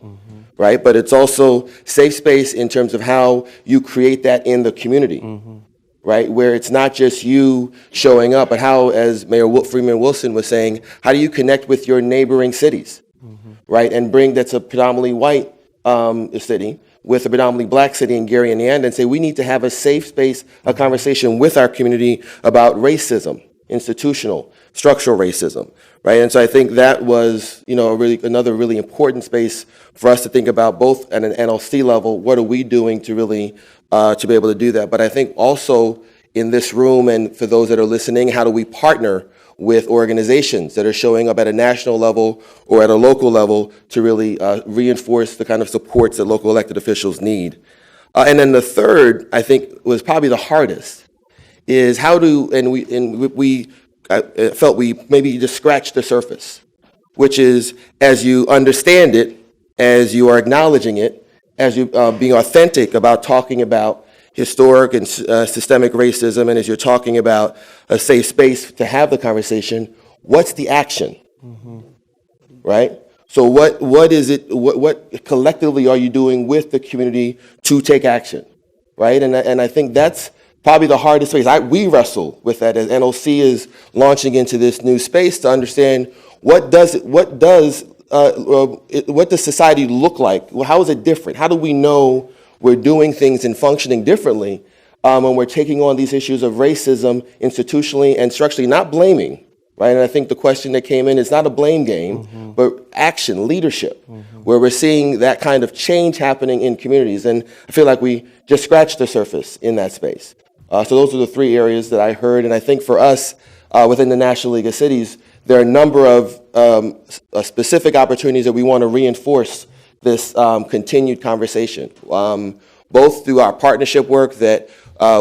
right? But it's also safe space in terms of how you create that in the community, right? Where it's not just you showing up, but how, as Mayor Freeman-Wilson was saying, how do you connect with your neighboring cities, right? And bring, that's a predominantly white city with a predominantly black city in Gary, Indiana, and say we need to have a safe space, a conversation with our community about racism, institutional, structural racism, right? And so I think that was, another really important space for us to think about, both at an NLC level, what are we doing to really, to be able to do that? But I think also in this room, and for those that are listening, how do we partner with organizations that are showing up at a national level or at a local level to really reinforce the kind of supports that local elected officials need. And then the third, I think, was probably the hardest, is how do, and we felt we maybe just scratched the surface, which is, as you understand it, as you are acknowledging it, as you being authentic about talking about historic and systemic racism, and as you're talking about a safe space to have the conversation, what's the action, right? So what is it, what collectively are you doing with the community to take action, right? And I think that's probably the hardest space. We wrestle with that as NLC is launching into this new space to understand what does society look like? Well, how is it different? How do we know we're doing things and functioning differently when we're taking on these issues of racism institutionally and structurally, not blaming, right? And I think the question that came in is not a blame game, but action, leadership, where we're seeing that kind of change happening in communities. And I feel like we just scratched the surface in that space. So those are the three areas that I heard. And I think for us, within the National League of Cities, there are a number of specific opportunities that we want to reinforce this continued conversation, both through our partnership work that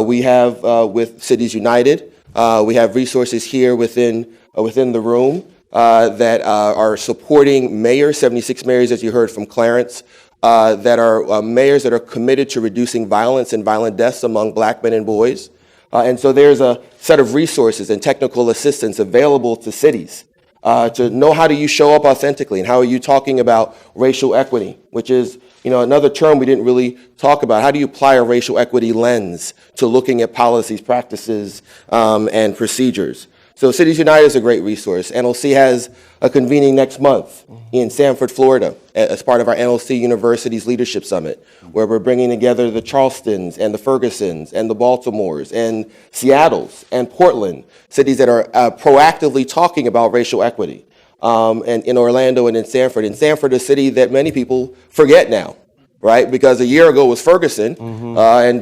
we have with Cities United. We have resources here within the room that are supporting mayors, 76 mayors, as you heard from Clarence, that are mayors that are committed to reducing violence and violent deaths among black men and boys. And so there's a set of resources and technical assistance available to cities to know how do you show up authentically and how are you talking about racial equity, which is another term we didn't really talk about. How do you apply a racial equity lens to looking at policies, practices, and procedures? So Cities United is a great resource. NLC has a convening next month in Sanford, Florida, as part of our NLC Universities Leadership Summit, where we're bringing together the Charlestons and the Fergusons and the Baltimores and Seattles and Portland, cities that are proactively talking about racial equity. And in Orlando and in Sanford. And Sanford, a city that many people forget now, right? Because a year ago it was Ferguson,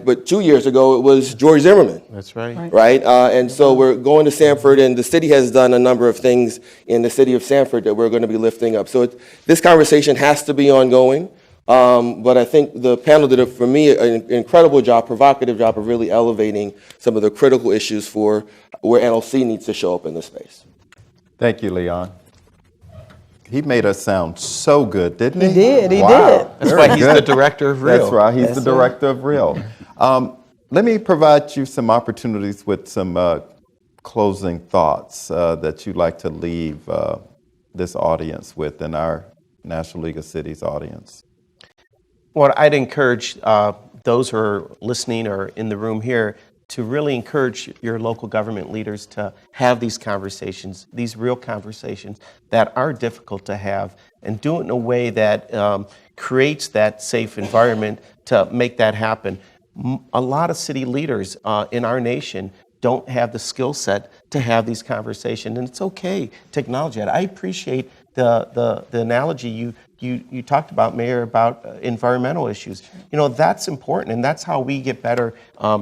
but 2 years ago it was George Zimmerman. That's right. Right? And so we're going to Sanford, and the city has done a number of things in the city of Sanford that we're going to be lifting up. So this conversation has to be ongoing. But I think the panel did, for me, an incredible job, provocative job of really elevating some of the critical issues for where NLC needs to show up in this space. Thank you, Leon. He made us sound so good, didn't he? He did. That's why he's the director of R.E.A.L. That's right. He's the director of R.E.A.L. Let me provide you some opportunities with some closing thoughts that you'd like to leave this audience with, and our National League of Cities audience. Well, I'd encourage those who are listening or in the room here to really encourage your local government leaders to have these conversations, these real conversations that are difficult to have, and do it in a way that creates that safe environment to make that happen. A lot of city leaders in our nation don't have the skill set to have these conversations, and it's okay to acknowledge that. I appreciate the analogy you talked about, Mayor, about environmental issues. That's important, and that's how we get better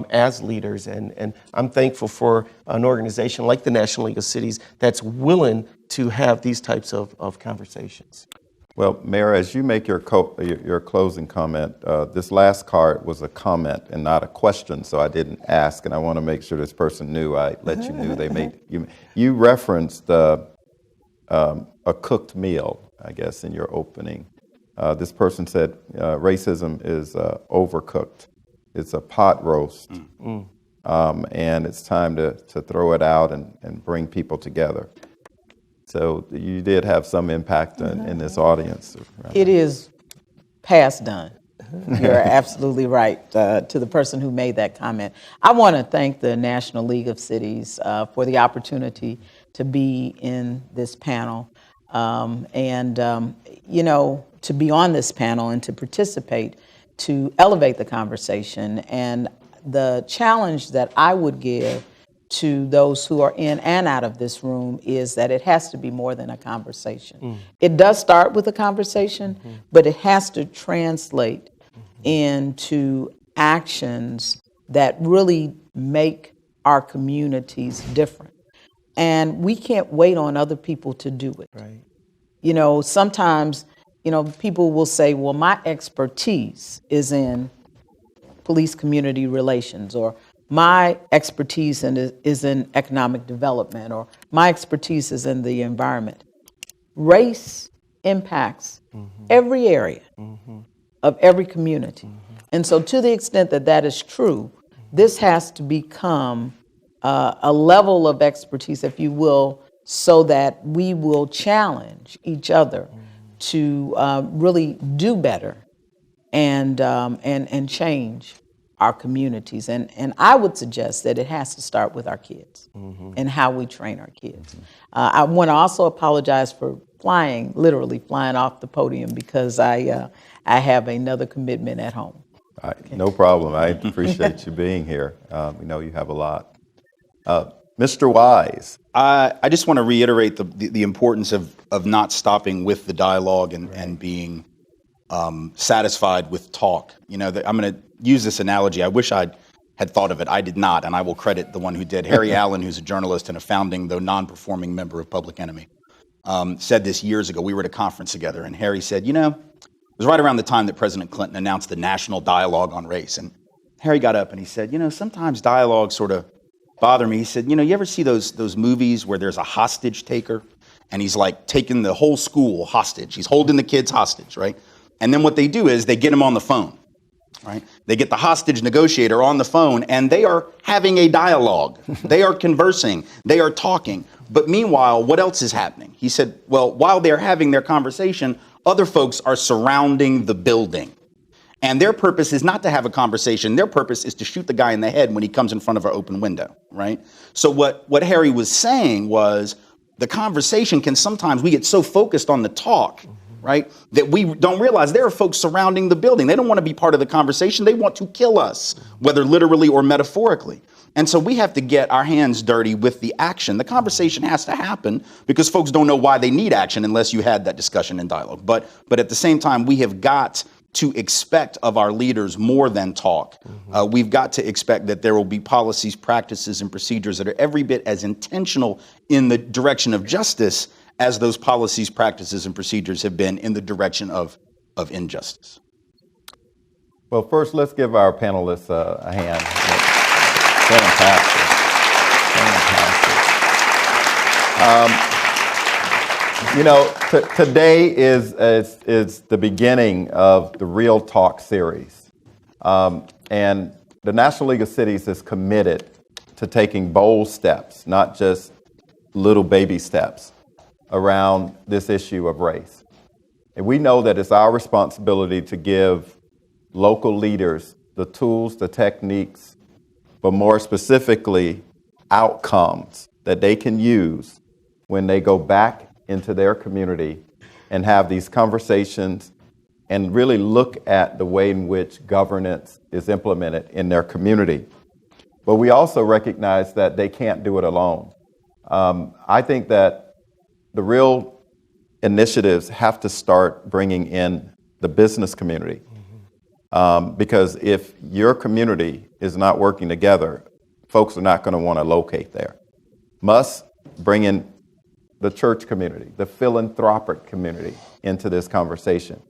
as leaders. And I'm thankful for an organization like the National League of Cities that's willing to have these types of conversations. Well, Mayor, as you make your closing comment, this last card was a comment and not a question, so I didn't ask, and I want to make sure this person knew. I let you know they made you referenced a cooked meal, I guess, in your opening. This person said racism is overcooked. It's a pot roast, and it's time to throw it out and bring people together. So you did have some impact in this audience. It is past done. You're absolutely right, to the person who made that comment. I want to thank the National League of Cities for the opportunity to be in this panel and to be on this panel and to participate, to elevate the conversation. And the challenge that I would give to those who are in and out of this room is that it has to be more than a conversation. It does start with a conversation, but it has to translate into actions that really make our communities different. And we can't wait on other people to do it. Right. Sometimes, people will say, well, my expertise is in police community relations, or my expertise is in economic development, or my expertise is in the environment. Race impacts every area of every community. And so to the extent that that is true, this has to become a level of expertise, if you will, so that we will challenge each other to really do better and change our communities. And I would suggest that it has to start with our kids and how we train our kids. I want to also apologize for literally flying off the podium, because I have another commitment at home. No problem. I appreciate you being here. We know you have a lot. Mr. Wise. I just want to reiterate the importance of not stopping with the dialogue and being satisfied with talk. I'm going to use this analogy. I wish I had thought of it. I did not, and I will credit the one who did. R.E.A.L, who's a journalist and a founding, though non-performing member of Public Enemy, said this years ago. We were at a conference together, and Harry said, it was right around the time that President Clinton announced the National Dialogue on Race. And Harry got up and he said, sometimes dialogue sort of bother me. He said, you ever see those movies where there's a hostage taker and he's like taking the whole school hostage? He's holding the kids hostage, right? And then what they do is they get him on the phone, right? They get the hostage negotiator on the phone and they are having a dialogue. They are conversing. They are talking. But meanwhile, what else is happening? He said, well, while they're having their conversation, other folks are surrounding the building. And their purpose is not to have a conversation. Their purpose is to shoot the guy in the head when he comes in front of our open window, right? So what Harry was saying was the conversation can sometimes, we get so focused on the talk, right, that we don't realize there are folks surrounding the building. They don't want to be part of the conversation. They want to kill us, whether literally or metaphorically. And so we have to get our hands dirty with the action. The conversation has to happen because folks don't know why they need action unless you had that discussion and dialogue. But at the same time, we have got to expect of our leaders more than talk. We've got to expect that there will be policies, practices, and procedures that are every bit as intentional in the direction of justice as those policies, practices, and procedures have been in the direction of injustice. Well, first, let's give our panelists a hand. Fantastic. Today is the beginning of the Real Talk series. And the National League of Cities is committed to taking bold steps, not just little baby steps, around this issue of race. And we know that it's our responsibility to give local leaders the tools, the techniques, but more specifically, outcomes that they can use when they go back into their community and have these conversations and really look at the way in which governance is implemented in their community. But we also recognize that they can't do it alone. I think that the real initiatives have to start bringing in the business community. Because if your community is not working together, folks are not going to want to locate there. Must bring in the church community, the philanthropic community into this conversation.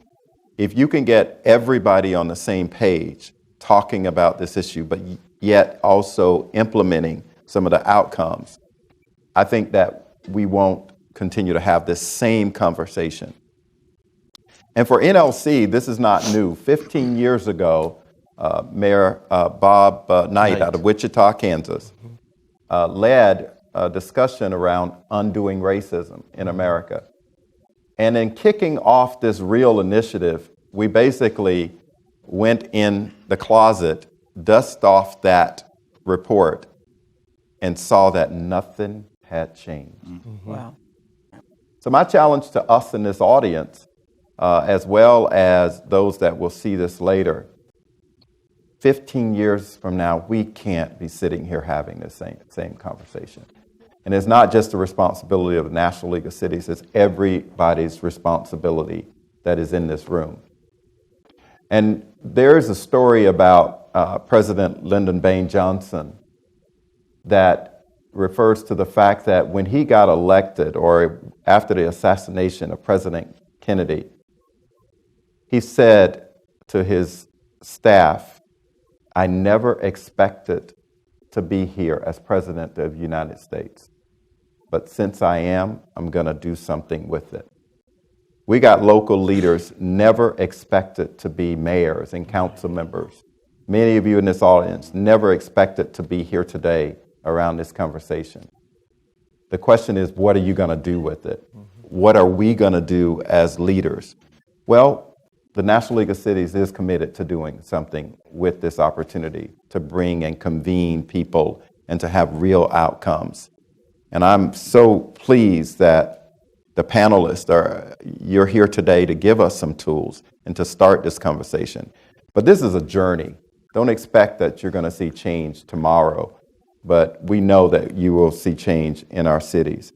If you can get everybody on the same page talking about this issue, but yet also implementing some of the outcomes, I think that we won't continue to have this same conversation. And for NLC, this is not new. 15 years ago, Mayor Bob Knight out of Wichita, Kansas, led a discussion around undoing racism in America. And in kicking off this R.E.A.L initiative, we basically went in the closet, dust off that report, and saw that nothing had changed. Wow. So my challenge to us in this audience, as well as those that will see this later, 15 years from now, we can't be sitting here having the same conversation. And it's not just the responsibility of the National League of Cities, it's everybody's responsibility that is in this room. And there is a story about President Lyndon Baines Johnson that refers to the fact that when he got elected, or after the assassination of President Kennedy, he said to his staff, "I never expected to be here as President of the United States. But since I am, I'm going to do something with it." We got local leaders never expected to be mayors and council members. Many of you in this audience never expected to be here today around this conversation. The question is, what are you going to do with it? What are we going to do as leaders? Well, the National League of Cities is committed to doing something with this opportunity to bring and convene people and to have real outcomes. And I'm so pleased that the panelists you're here today to give us some tools and to start this conversation. But this is a journey. Don't expect that you're going to see change tomorrow, but we know that you will see change in our cities.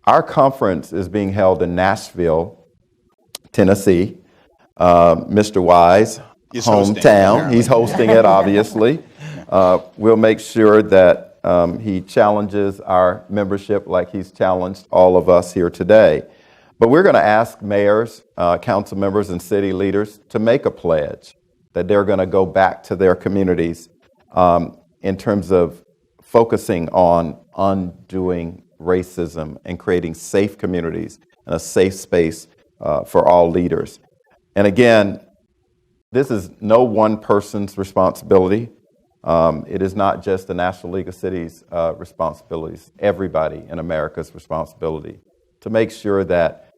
Our conference is being held in Nashville, Tennessee. Mr. Wise, He's hosting, hometown, apparently. he's hosting it, obviously. We'll make sure that he challenges our membership like he's challenged all of us here today. But we're going to ask mayors, council members, and city leaders to make a pledge that they're going to go back to their communities in terms of focusing on undoing racism and creating safe communities and a safe space for all leaders. And again, this is no one person's responsibility. It is not just the National League of Cities' responsibilities, everybody in America's responsibility to make sure that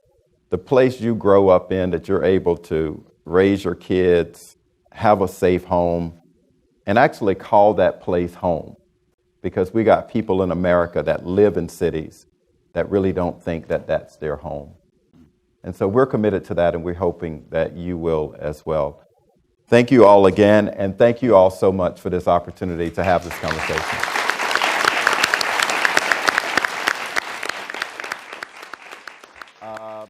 the place you grow up in, that you're able to raise your kids, have a safe home, and actually call that place home. Because we got people in America that live in cities that really don't think that that's their home. And so we're committed to that, and we're hoping that you will as well. Thank you all again, and thank you all so much for this opportunity to have this conversation.